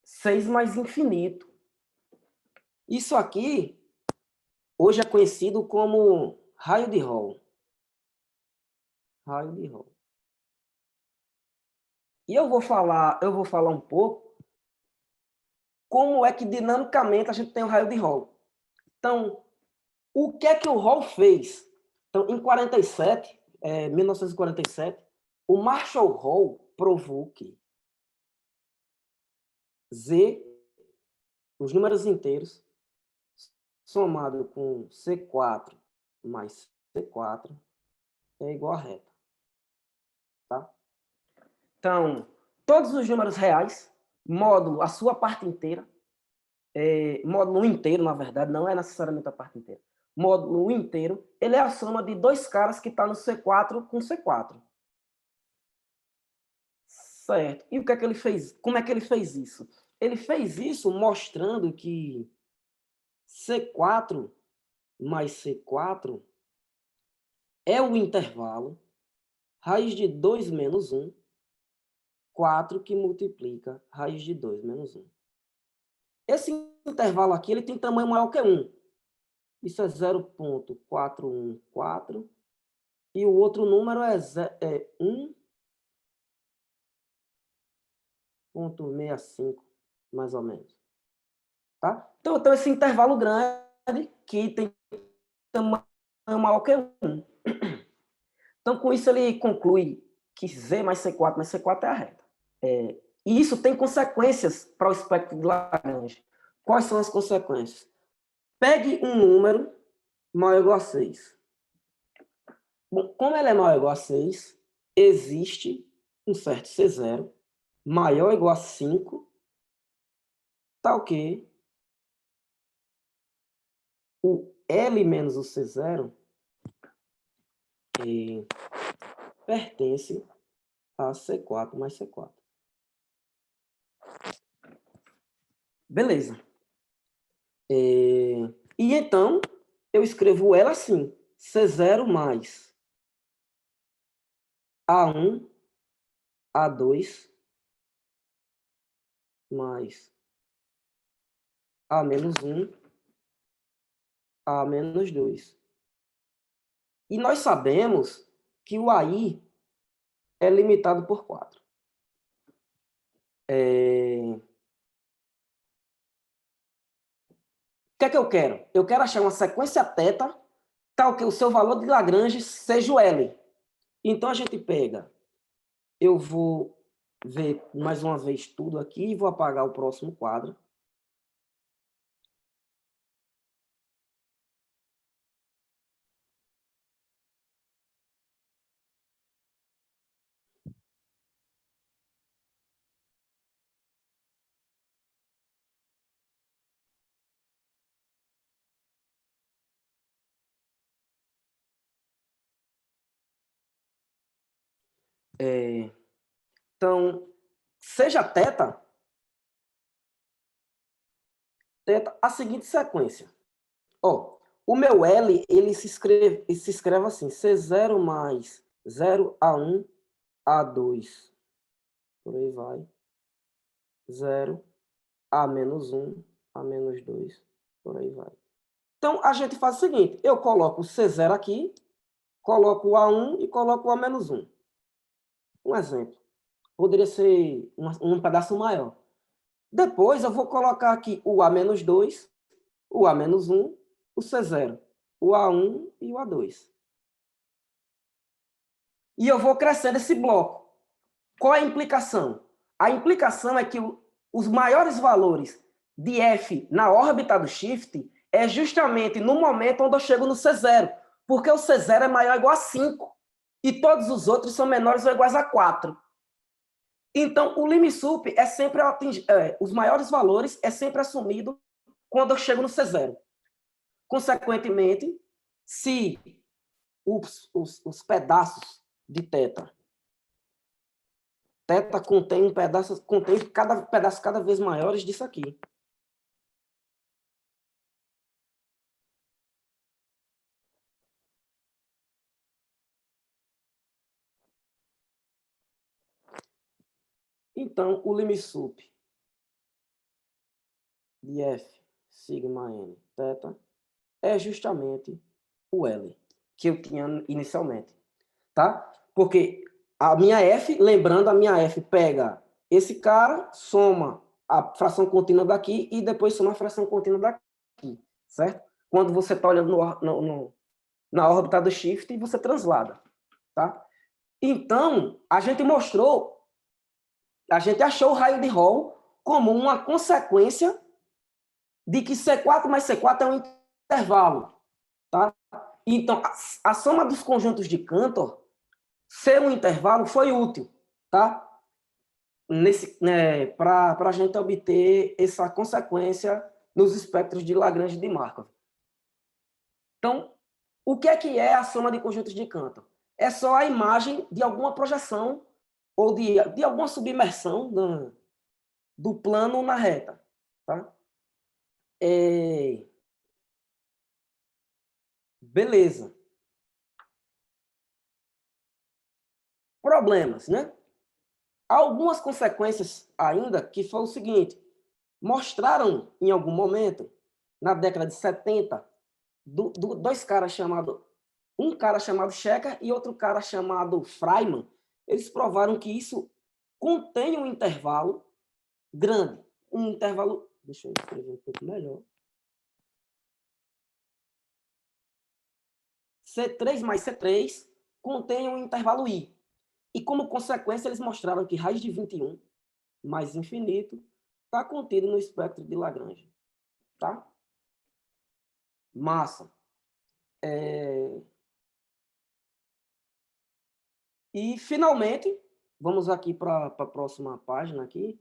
6 mais infinito. Isso aqui, hoje é conhecido como raio de Hall. Raio de Hall. E eu vou falar um pouco como é que dinamicamente a gente tem o raio de Hall. Então, o que é que o Hall fez? Então, em 1947, o Marshall Hall provou que Z, os números inteiros, somado com C4 mais C4 é igual a reta. Tá? Então, todos os números reais, módulo a sua parte inteira, módulo inteiro, na verdade, não é necessariamente a parte inteira. Módulo inteiro, ele é a soma de dois caras que está no C4 com C4. Certo. E o que é que ele fez? Como é que ele fez isso? Ele fez isso mostrando que C4 mais C4 é o intervalo raiz de 2 menos 1, 4 que multiplica raiz de 2 menos 1. Esse intervalo aqui ele tem tamanho maior que 1. Isso é 0,414. E o outro número é 1,65, mais ou menos. Tá? Então, esse intervalo grande que tem tamanho maior que 1. Então, com isso, ele conclui que Z mais C4 mais C4 é a reta. E isso tem consequências para o espectro de Lagrange. Quais são as consequências? Pegue um número maior ou igual a 6. Bom, como ele é maior ou igual a 6, existe um certo C0 maior ou igual a 5, tal que o L menos o C0 pertence a C4 mais C4. Beleza. E então, eu escrevo ela assim, C0 mais A1, A2, mais A menos 1, A menos 2. E nós sabemos que o AI é limitado por 4. O que é que eu quero? Eu quero achar uma sequência θ tal que o seu valor de Lagrange seja o L. Então, a gente pega, eu vou ver mais uma vez tudo aqui e vou apagar o próximo quadro. Então, seja θ a seguinte sequência. O meu L, ele se escreve assim, C0 mais 0, A1, A2, por aí vai, 0, A menos 1, A menos 2, por aí vai. Então, a gente faz o seguinte, eu coloco o C0 aqui, coloco o A1 e coloco o A menos 1. Um exemplo. Poderia ser um pedaço maior. Depois, eu vou colocar aqui o A menos 2, o A menos 1, o C0, o A1 e o A2. E eu vou crescendo esse bloco. Qual é a implicação? A implicação é que os maiores valores de F na órbita do shift é justamente no momento onde eu chego no C0, porque o C0 é maior ou igual a 5 e todos os outros são menores ou iguais a 4. Então, o limsup é sempre os maiores valores é sempre assumido quando eu chego no C0. Consequentemente, se os pedaços de θ contém cada pedaço cada vez maiores disso aqui. Então, o limsup de F sigma n θ é justamente o L que eu tinha inicialmente, tá? Porque a minha F, lembrando, a minha F pega esse cara, soma a fração contínua daqui e depois soma a fração contínua daqui, certo? Quando você está olhando na órbita do shift, você translada, tá? Então, a gente achou o raio de Hall como uma consequência de que C4 mais C4 é um intervalo, tá? Então, a soma dos conjuntos de Cantor ser um intervalo foi útil, tá? né, para a gente obter essa consequência nos espectros de Lagrange de Markov. Então, o que é a soma de conjuntos de Cantor? É só a imagem de alguma projeção ou de alguma submersão do plano na reta. Tá? Beleza. Problemas, né? Há algumas consequências ainda que foi o seguinte, mostraram em algum momento, na década de 70, dois caras chamados, um cara chamado Checker e outro cara chamado Freiman, eles provaram que isso contém um intervalo grande, um intervalo, deixa eu escrever um pouco melhor, C3 mais C3 contém um intervalo I. E, como consequência, eles mostraram que raiz de 21 mais infinito está contido no espectro de Lagrange. Tá? Massa. E, finalmente, vamos aqui para a próxima página aqui.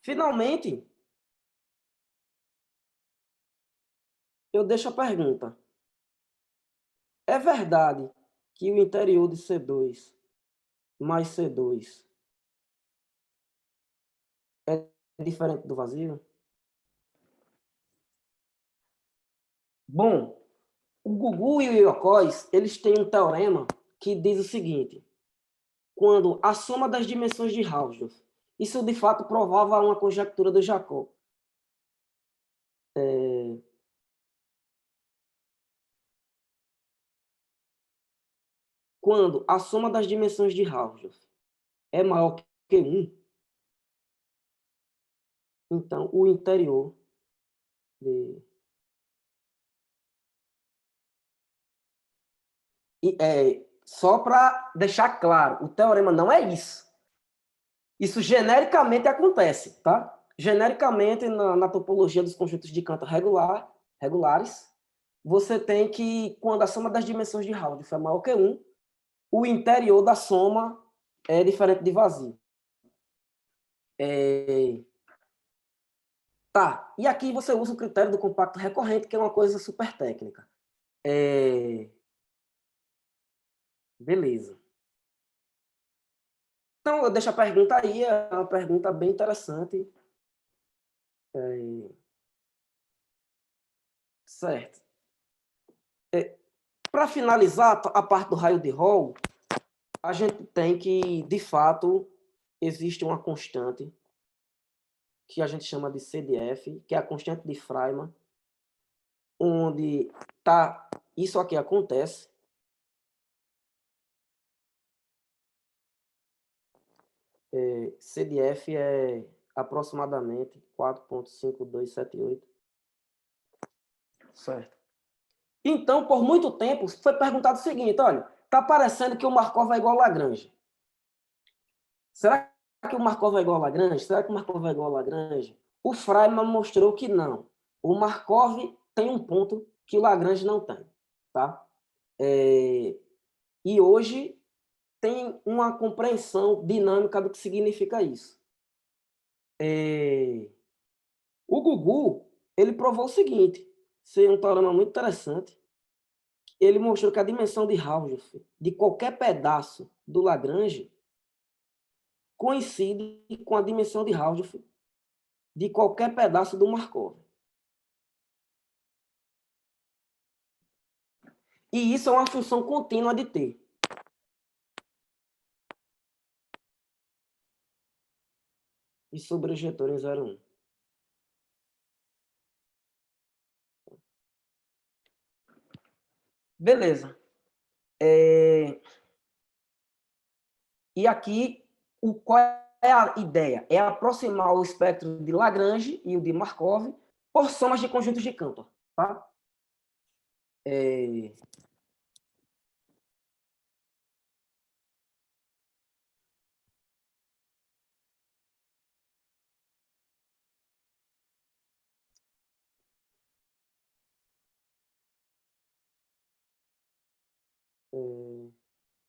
Finalmente, eu deixo a pergunta. É verdade que o interior de C2 mais C2 é diferente do vazio? Bom, o Gugu e o Iocós, eles têm um teorema que diz o seguinte: quando a soma das dimensões de Hausdorff, isso de fato provava uma conjectura do Jacob. Quando a soma das dimensões de Hausdorff é maior que 1, então o interior de... só para deixar claro, o teorema não é isso. Isso genericamente acontece, tá? Genericamente, na topologia dos conjuntos de Cantor regulares, você tem que, quando a soma das dimensões de Hausdorff é maior que 1, o interior da soma é diferente de vazio. Tá, e aqui você usa o critério do compacto recorrente, que é uma coisa super técnica. Beleza. Então, eu deixo a pergunta aí, é uma pergunta bem interessante. Certo. Para finalizar a parte do raio de Hall, a gente tem que, de fato, existe uma constante que a gente chama de CDF, que é a constante de Freiman, onde isso aqui acontece. CDF é aproximadamente 4,5278. Certo. Então, por muito tempo, foi perguntado o seguinte, olha, está parecendo que o Markov é igual a Lagrange. Será que o Markov é igual a Lagrange? Será que o Markov é igual a Lagrange? O Freiman mostrou que não. O Markov tem um ponto que o Lagrange não tem. Tá? E hoje tem uma compreensão dinâmica do que significa isso. O Gugu, ele provou o seguinte, isso é um teorema muito interessante. Ele mostrou que a dimensão de Hausdorff de qualquer pedaço do Lagrange coincide com a dimensão de Hausdorff de qualquer pedaço do Markov. E isso é uma função contínua de T. E sobre o ejetor em 0,1. Beleza. E aqui, qual é a ideia? É aproximar o espectro de Lagrange e o de Markov por somas de conjuntos de Cantor. Tá? É,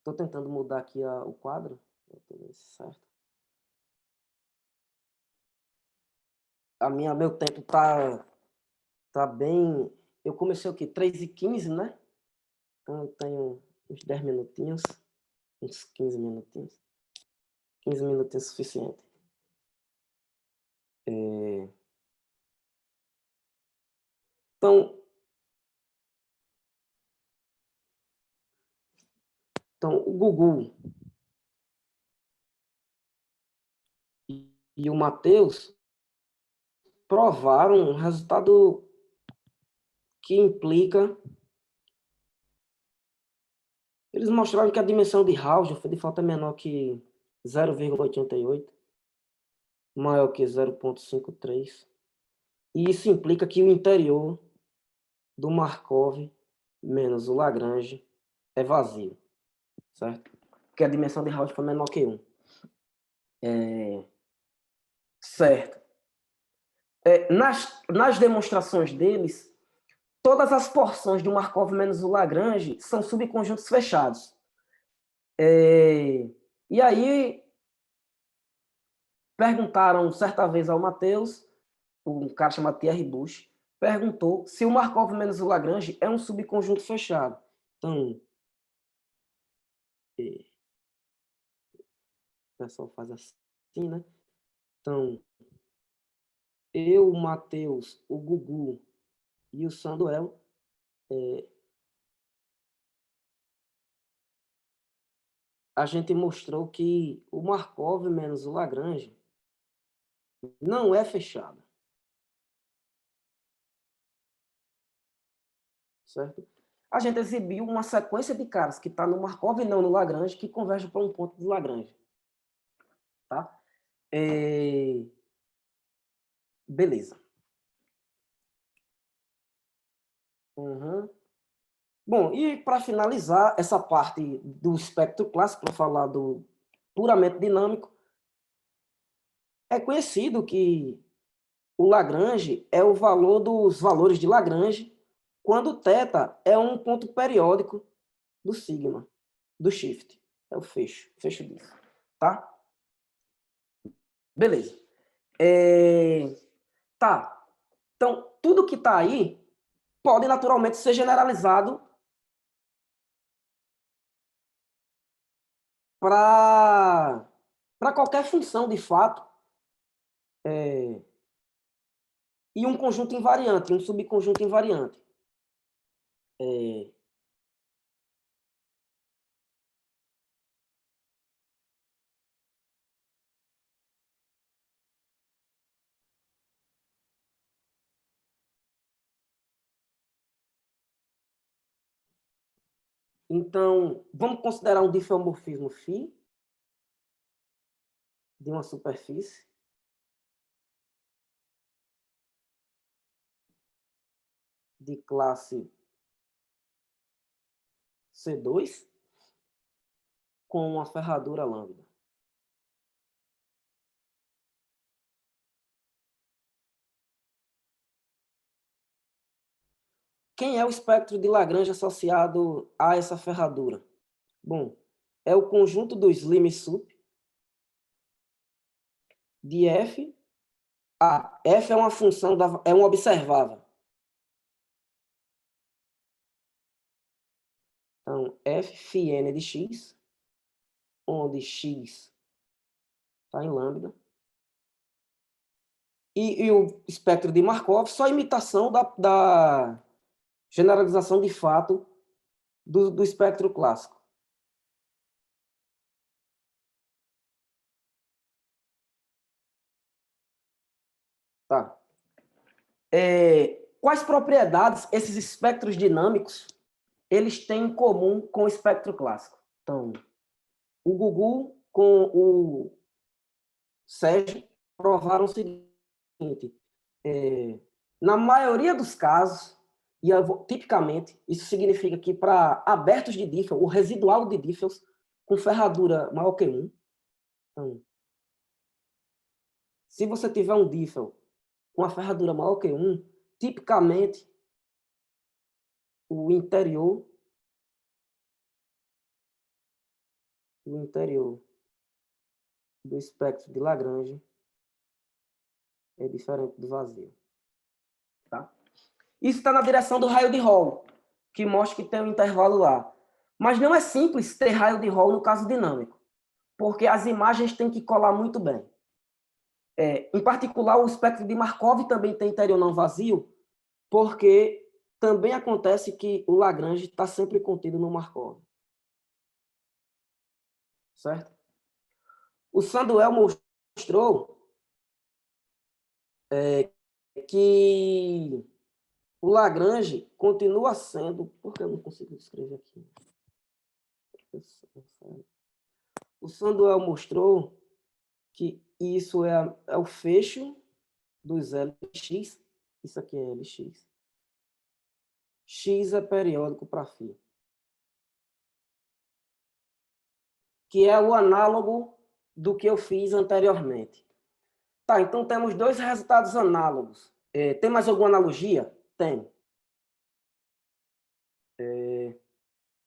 Estou tentando mudar aqui o quadro. Certo. Meu tempo tá bem... Eu comecei o quê? 3h15, né? Então, eu tenho uns 10 minutinhos. Uns 15 minutinhos. 15 minutinhos é suficiente. Então, o Gugu e o Matheus provaram um resultado que implica... Eles mostraram que a dimensão de Hausdorff de fato é menor que 0,88, maior que 0,53. E isso implica que o interior do Markov menos o Lagrange é vazio, certo? Porque a dimensão de Hausdorff foi menor que 1. Certo. Nas demonstrações deles, todas as porções do Markov menos o Lagrange são subconjuntos fechados. E aí, perguntaram certa vez ao Matheus, um cara chamado Thierry Busch, perguntou se o Markov menos o Lagrange é um subconjunto fechado. Então, o pessoal faz assim, né? Então, eu, o Matheus, o Gugu e o Sanduel a gente mostrou que o Markov menos o Lagrange não é fechado. Certo? A gente exibiu uma sequência de caras que está no Markov e não no Lagrange, que convergem para um ponto de Lagrange. Tá? Beleza. Bom, e para finalizar essa parte do espectro clássico, para falar do puramente dinâmico, é conhecido que o Lagrange é o valor dos valores de Lagrange quando θ é um ponto periódico do sigma, do shift. É o fecho disso. Tá? Beleza. Tá. Então, tudo que está aí pode naturalmente ser generalizado para qualquer função de fato e um conjunto invariante, um subconjunto invariante. Então, vamos considerar um diffeomorfismo φ de uma superfície de classe C2 com uma ferradura lambda. Quem é o espectro de Lagrange associado a essa ferradura? Bom, é o conjunto do Slim-Sup de f. F é uma função, é um observável. Então, f φn de x, onde x está em lambda. E o espectro de Markov, só imitação da generalização de fato do espectro clássico. Tá. Quais propriedades esses espectros dinâmicos eles têm em comum com o espectro clássico? Então, o Gugu com o Sérgio provaram o seguinte: na maioria dos casos, E tipicamente, isso significa que para abertos de Diffel, o residual de Diffels com ferradura maior que 1, então, se você tiver um Diffel com a ferradura maior que 1, tipicamente, o interior do espectro de Lagrange é diferente do vazio. Tá? Isso está na direção do raio de Hall, que mostra que tem um intervalo lá. Mas não é simples ter raio de Hall no caso dinâmico, porque as imagens têm que colar muito bem. Em particular, o espectro de Markov também tem interior não vazio, porque também acontece que o Lagrange está sempre contido no Markov. Certo? O Sanduel mostrou que o Lagrange continua sendo... Por que eu não consigo escrever aqui? O Sanduel mostrou que isso é o fecho dos Lx. Isso aqui é Lx. X é periódico para φ. Que é o análogo do que eu fiz anteriormente. Tá, então temos dois resultados análogos. Tem mais alguma analogia? Tem.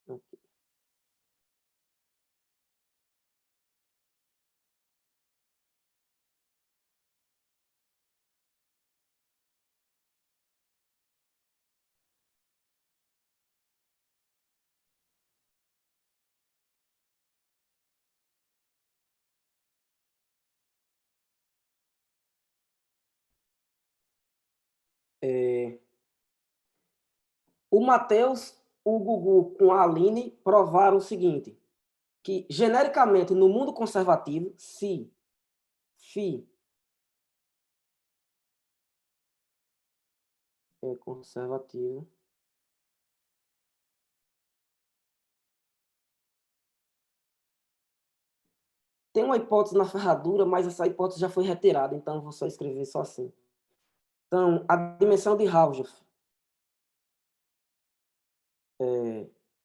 Aqui. O Matheus, o Gugu com a Aline provaram o seguinte, que genericamente no mundo conservativo, se φ é conservativo, tem uma hipótese na ferradura, mas essa hipótese já foi retirada, então eu vou só escrever só assim. Então, a dimensão de Hausdorff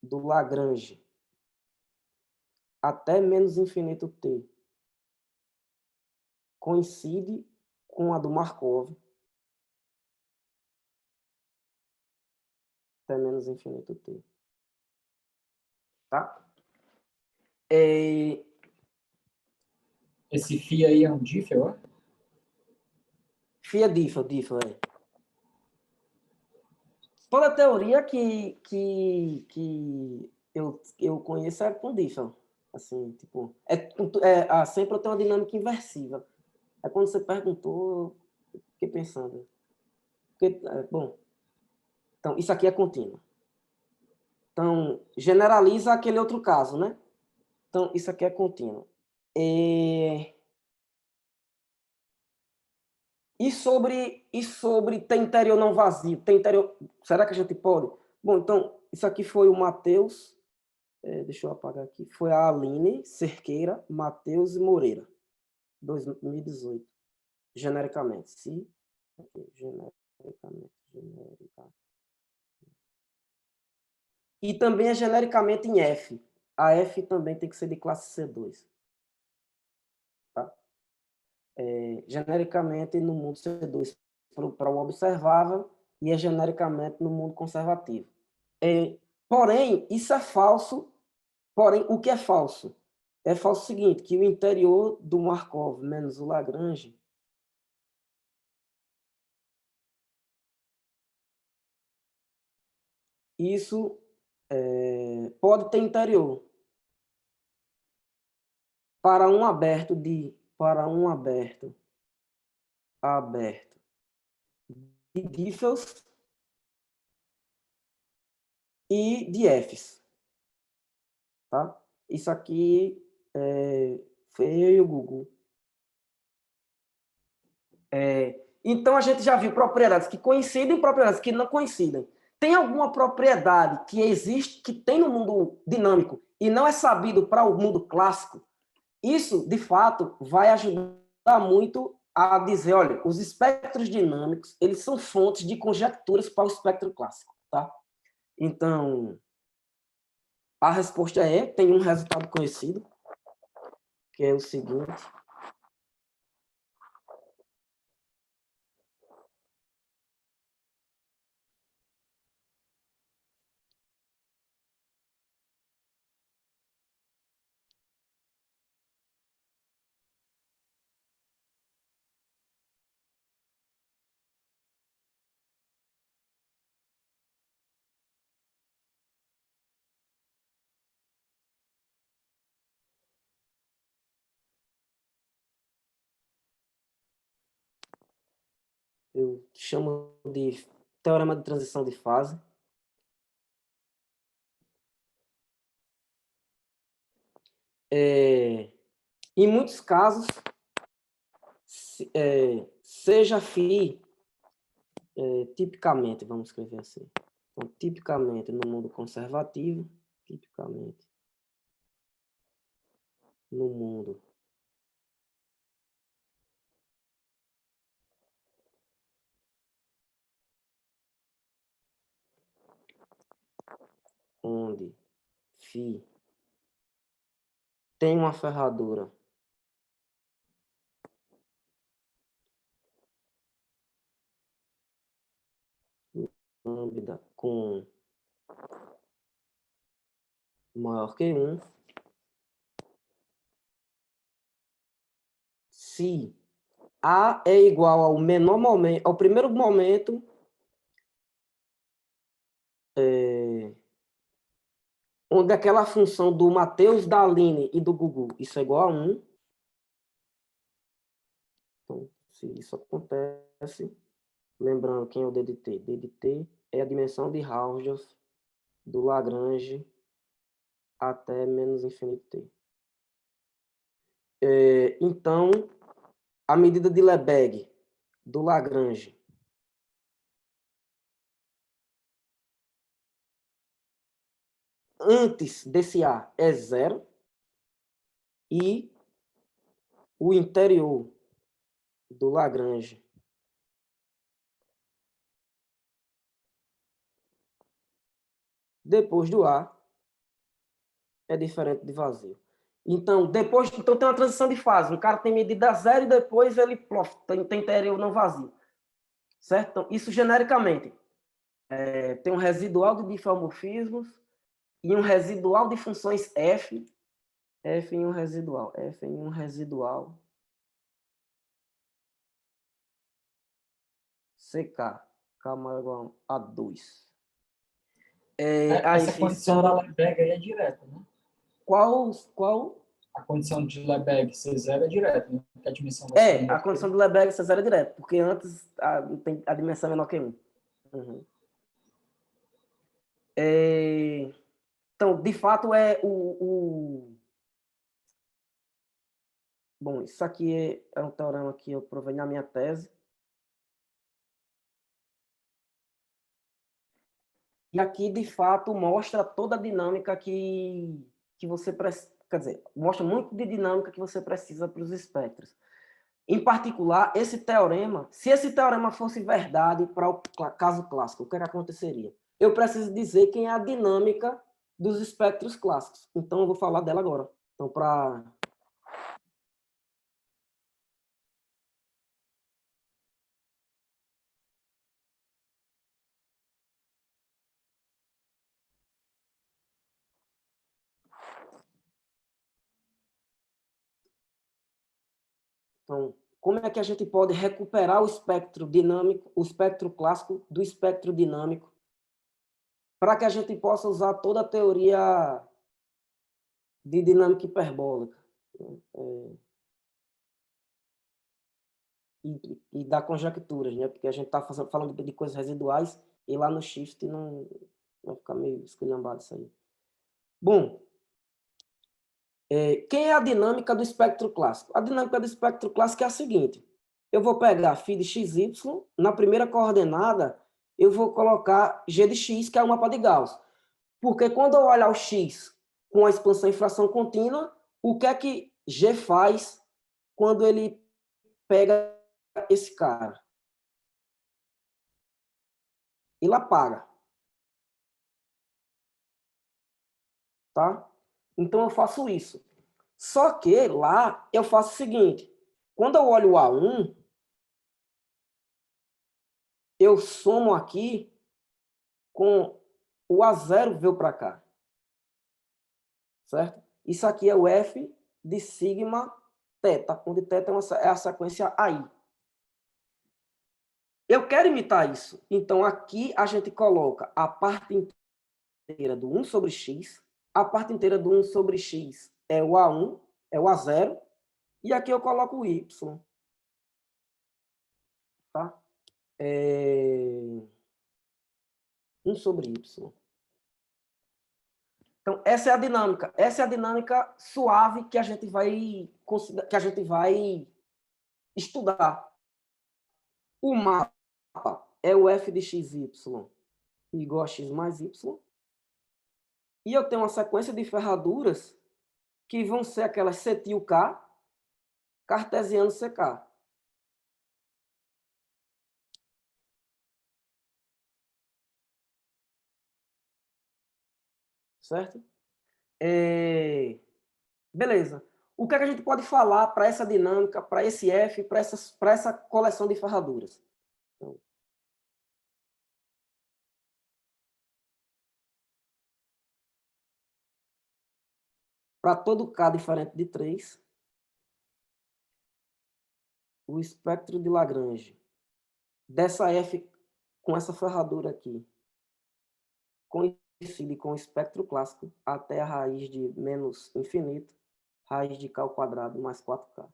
do Lagrange até menos infinito t coincide com a do Markov até menos infinito t. Tá? Esse φ aí é um Diffel, é? Φ é Diffel, é. Toda teoria que eu conheço é com Diffel. Assim, tipo, sempre eu tenho uma dinâmica inversiva. Aí quando você perguntou, eu fiquei pensando. Bom, então, isso aqui é contínuo. Então, generaliza aquele outro caso, né? Então, isso aqui é contínuo. E sobre ter interior não vazio? Tem interior... Será que a gente pode? Bom, então, isso aqui foi o Matheus. Deixa eu apagar aqui. Foi a Aline Cerqueira, Matheus e Moreira. 2018. Genericamente. Se... Genericamente. E também é genericamente em F. A F também tem que ser de classe C2. Tá? Genericamente no mundo C2 para o observável e é genericamente no mundo conservativo. Porém, isso é falso. Porém, o que é falso? É falso o seguinte, que o interior do Markov menos o Lagrange isso pode ter interior para um aberto de Diffels e de Fs. Tá? Isso aqui foi eu e o Google. Então, a gente já viu propriedades que coincidem e propriedades que não coincidem. Tem alguma propriedade que existe, que tem no mundo dinâmico e não é sabido para o mundo clássico? Isso, de fato, vai ajudar muito a dizer, olha, os espectros dinâmicos, eles são fontes de conjecturas para o espectro clássico. Então, a resposta é, tem um resultado conhecido, que é o seguinte. Eu chamo de teorema de transição de fase. Em muitos casos, seja φ, tipicamente, vamos escrever assim. Então, tipicamente, no mundo conservativo, tipicamente, no mundo onde φ tem uma ferradura lambda com maior que 1, se A é igual ao menor momento, ao primeiro momento onde aquela função do Matheus, da Aline e do Gugu, isso é igual a 1. Então, se isso acontece, lembrando quem é o DDT? DDT é a dimensão de Hausdorff do Lagrange até menos infinito t. Então, a medida de Lebesgue do Lagrange antes desse A é 0 e o interior do Lagrange depois do A é diferente de vazio. Então, tem uma transição de fase. O cara tem medida 0 e depois ele tem interior não vazio. Certo? Então, isso genericamente. Tem um residual de diffeomorfismos e um residual de funções F em um residual. F em um residual. CK. K maior ou igual a 2. Essa condição da Lebesgue aí é direta, né? Qual? A condição de Lebesgue C0 é direta, né? Porque a dimensão vai ser a condição de Lebesgue C0 é direta, porque antes a dimensão é menor que 1. Uhum. Então, de fato, Bom, isso aqui é um teorema que eu provei na minha tese. E aqui, de fato, mostra toda a dinâmica que você precisa. Quer dizer, mostra muito de dinâmica que você precisa para os espectros. Em particular, esse teorema, se esse teorema fosse verdade para o caso clássico, o que aconteceria? Eu preciso dizer quem é a dinâmica dos espectros clássicos. Então, eu vou falar dela agora. Então, Então, como é que a gente pode recuperar o espectro dinâmico, o espectro clássico do espectro dinâmico, para que a gente possa usar toda a teoria de dinâmica hiperbólica, né? E dar conjecturas, né? Porque a gente está falando de coisas residuais e lá no shift não vai ficar meio esculhambado isso aí. Bom, quem é a dinâmica do espectro clássico? A dinâmica do espectro clássico é a seguinte: eu vou pegar φ de xy, na primeira coordenada eu vou colocar g de x, que é o mapa de Gauss. Porque quando eu olhar o x com a expansão em fração contínua, o que é que g faz quando ele pega esse cara? Ele apaga. tá? Então, eu faço isso. Só que lá eu faço o seguinte, quando eu olho o A1, eu somo aqui com o A0 veio para cá, certo? Isso aqui é o F de sigma θ, onde θ é a sequência AI. Eu quero imitar isso. Então, aqui a gente coloca a parte inteira do 1 sobre x, a parte inteira do 1 sobre x é o A1, é o A0, e aqui eu coloco o y. Tá? 1 sobre y. Então, essa é a dinâmica. Essa é a dinâmica suave que a gente vai estudar. O mapa é o f de xy igual a x mais y. E eu tenho uma sequência de ferraduras que vão ser aquelas cetil K, cartesiano CK. Certo? Beleza. O que é que a gente pode falar para essa dinâmica, para esse F, para essa coleção de ferraduras? Então, para todo K diferente de 3, o espectro de Lagrange dessa F com essa ferradura aqui coincide com o espectro clássico até a raiz de menos infinito, raiz de K ao quadrado mais 4K.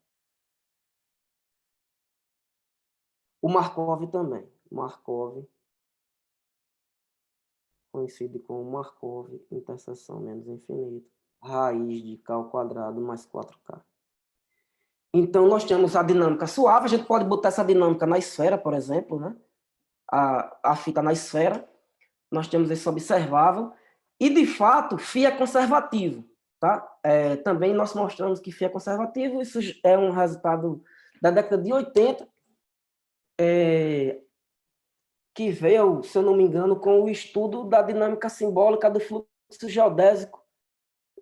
O Markov também. Markov coincide com o Markov, interseção menos infinito, raiz de K ao quadrado mais 4K. Então, nós temos a dinâmica suave, a gente pode botar essa dinâmica na esfera, por exemplo, né? A fita na esfera, nós temos esse observável, e, de fato, φ é conservativo. Tá? Também nós mostramos que φ é conservativo, isso é um resultado da década de 80, que veio, se eu não me engano, com o estudo da dinâmica simbólica do fluxo geodésico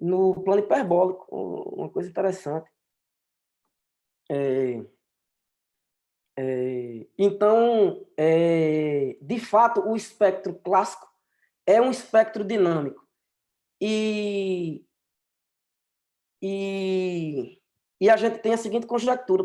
no plano hiperbólico, uma coisa interessante. Então, de fato, o espectro clássico é um espectro dinâmico. E a gente tem a seguinte conjectura.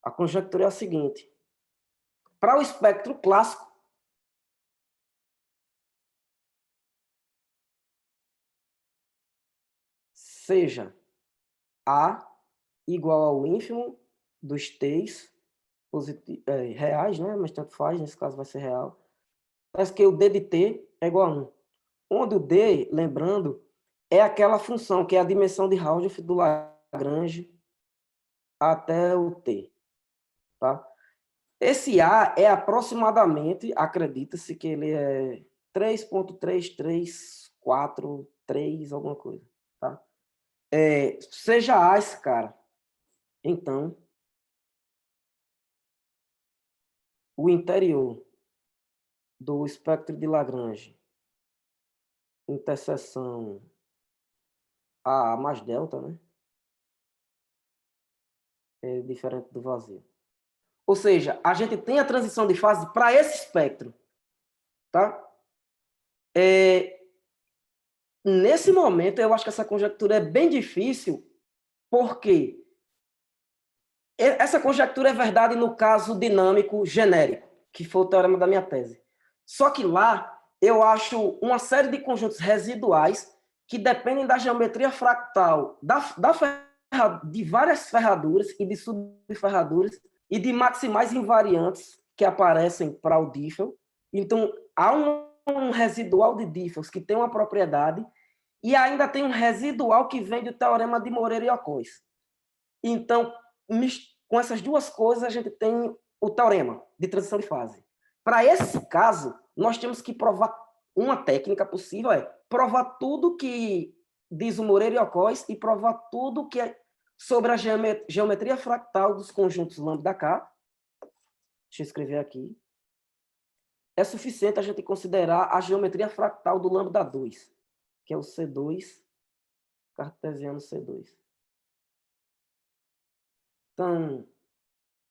A conjectura é a seguinte. Para o espectro clássico, seja A igual ao ínfimo dos t's reais, né? Mas tanto faz, nesse caso vai ser real. Parece que o d de t é igual a 1. Onde o d, lembrando, é aquela função que é a dimensão de Hausdorff do Lagrange até o t. Tá? Esse A é aproximadamente, acredita-se que ele é 3.3343, alguma coisa. Tá? Seja A esse cara. Então, o interior do espectro de Lagrange, interseção A mais delta, né? É diferente do vazio. Ou seja, a gente tem a transição de fase para esse espectro. Tá? Nesse momento, eu acho que essa conjectura é bem difícil, porque essa conjectura é verdade no caso dinâmico genérico, que foi o teorema da minha tese. Só que lá, eu acho uma série de conjuntos residuais que dependem da geometria fractal de várias ferraduras e de subferraduras e de maximais invariantes que aparecem para o Diffel. Então, há uma um residual de Diffels que tem uma propriedade e ainda tem um residual que vem do teorema de Moreira e Ocóis. Então, com essas duas coisas, a gente tem o teorema de transição de fase. Para esse caso, nós temos que provar, uma técnica possível é provar tudo que diz o Moreira e Ocóis e provar tudo que é sobre a geometria fractal dos conjuntos lambda K. Deixa eu escrever aqui. É suficiente a gente considerar a geometria fractal do lambda 2, que é o C2, cartesiano C2. Então,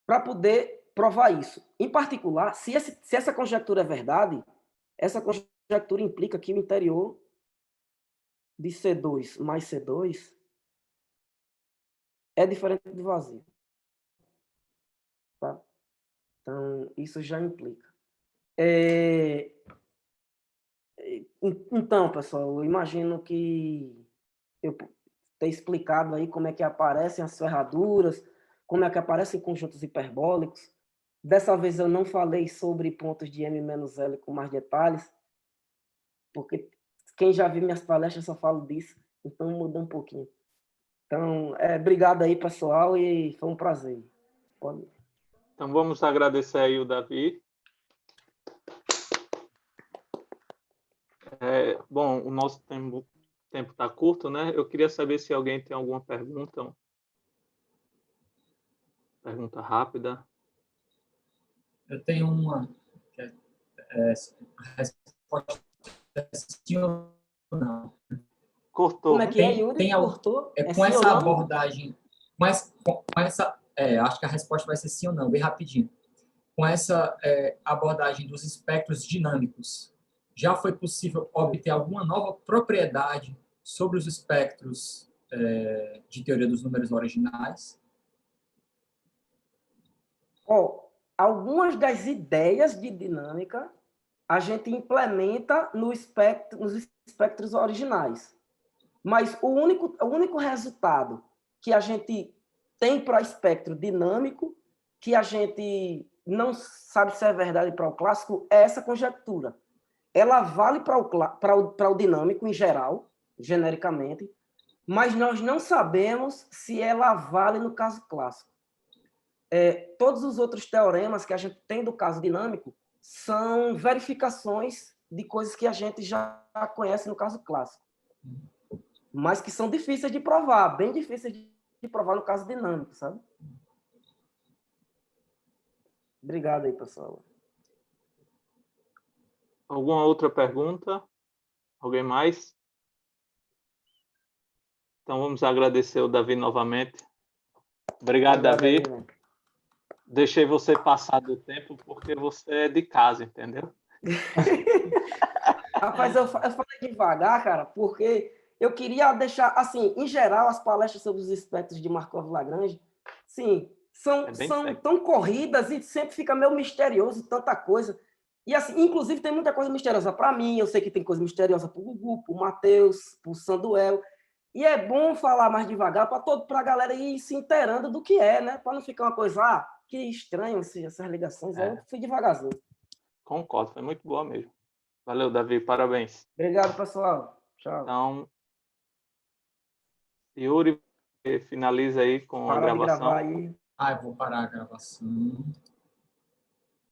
para poder provar isso, em particular, se essa conjectura é verdade, essa conjectura implica que o interior de C2 mais C2 é diferente do vazio. Tá? Então, isso já implica. Então, pessoal, eu imagino que eu ter explicado aí como é que aparecem as ferraduras, como é que aparecem conjuntos hiperbólicos. Dessa vez eu não falei sobre pontos de M-L com mais detalhes, porque quem já viu minhas palestras só falo disso, então mudou um pouquinho. Então, obrigado aí, pessoal, e foi um prazer. Pode... Então, vamos agradecer aí o Davi. Bom, o nosso tempo está curto, né? Eu queria saber se alguém tem alguma pergunta. Pergunta rápida. Eu tenho uma. A resposta é sim ou não. Cortou. Como é que é, Yuri? Cortou? Com essa abordagem, mas com essa, acho que a resposta vai ser sim ou não, bem rapidinho. Com essa abordagem dos espectros dinâmicos, já foi possível obter alguma nova propriedade sobre os espectros de teoria dos números originais? Algumas das ideias de dinâmica a gente implementa nos espectros originais. Mas o único resultado que a gente tem para espectro dinâmico, que a gente não sabe se é verdade para o clássico, é essa conjectura. Ela vale para o dinâmico em geral, genericamente, mas nós não sabemos se ela vale no caso clássico. Todos os outros teoremas que a gente tem do caso dinâmico são verificações de coisas que a gente já conhece no caso clássico, mas que são difíceis de provar, bem difíceis de provar no caso dinâmico, sabe? Obrigado aí, pessoal. Alguma outra pergunta? Alguém mais? Então, vamos agradecer o Davi novamente. Obrigado, Davi. Aí, deixei você passar do tempo porque você é de casa, entendeu? Rapaz, eu falei devagar, cara, porque eu queria deixar, assim, em geral, as palestras sobre os espectros de Markov-Lagrange, sim, são tão corridas e sempre fica meio misterioso, tanta coisa. E, assim, inclusive, tem muita coisa misteriosa para mim, eu sei que tem coisa misteriosa para o Gugu, para o Matheus, para o Sanduel. E é bom falar mais devagar para a galera ir se inteirando do que é, né? Para não ficar uma coisa, que estranho essas ligações. Eu fui devagarzinho. Concordo, foi muito boa mesmo. Valeu, Davi, parabéns. Obrigado, pessoal. Tchau. Então, Yuri, finaliza aí com a gravação. Eu vou parar a gravação.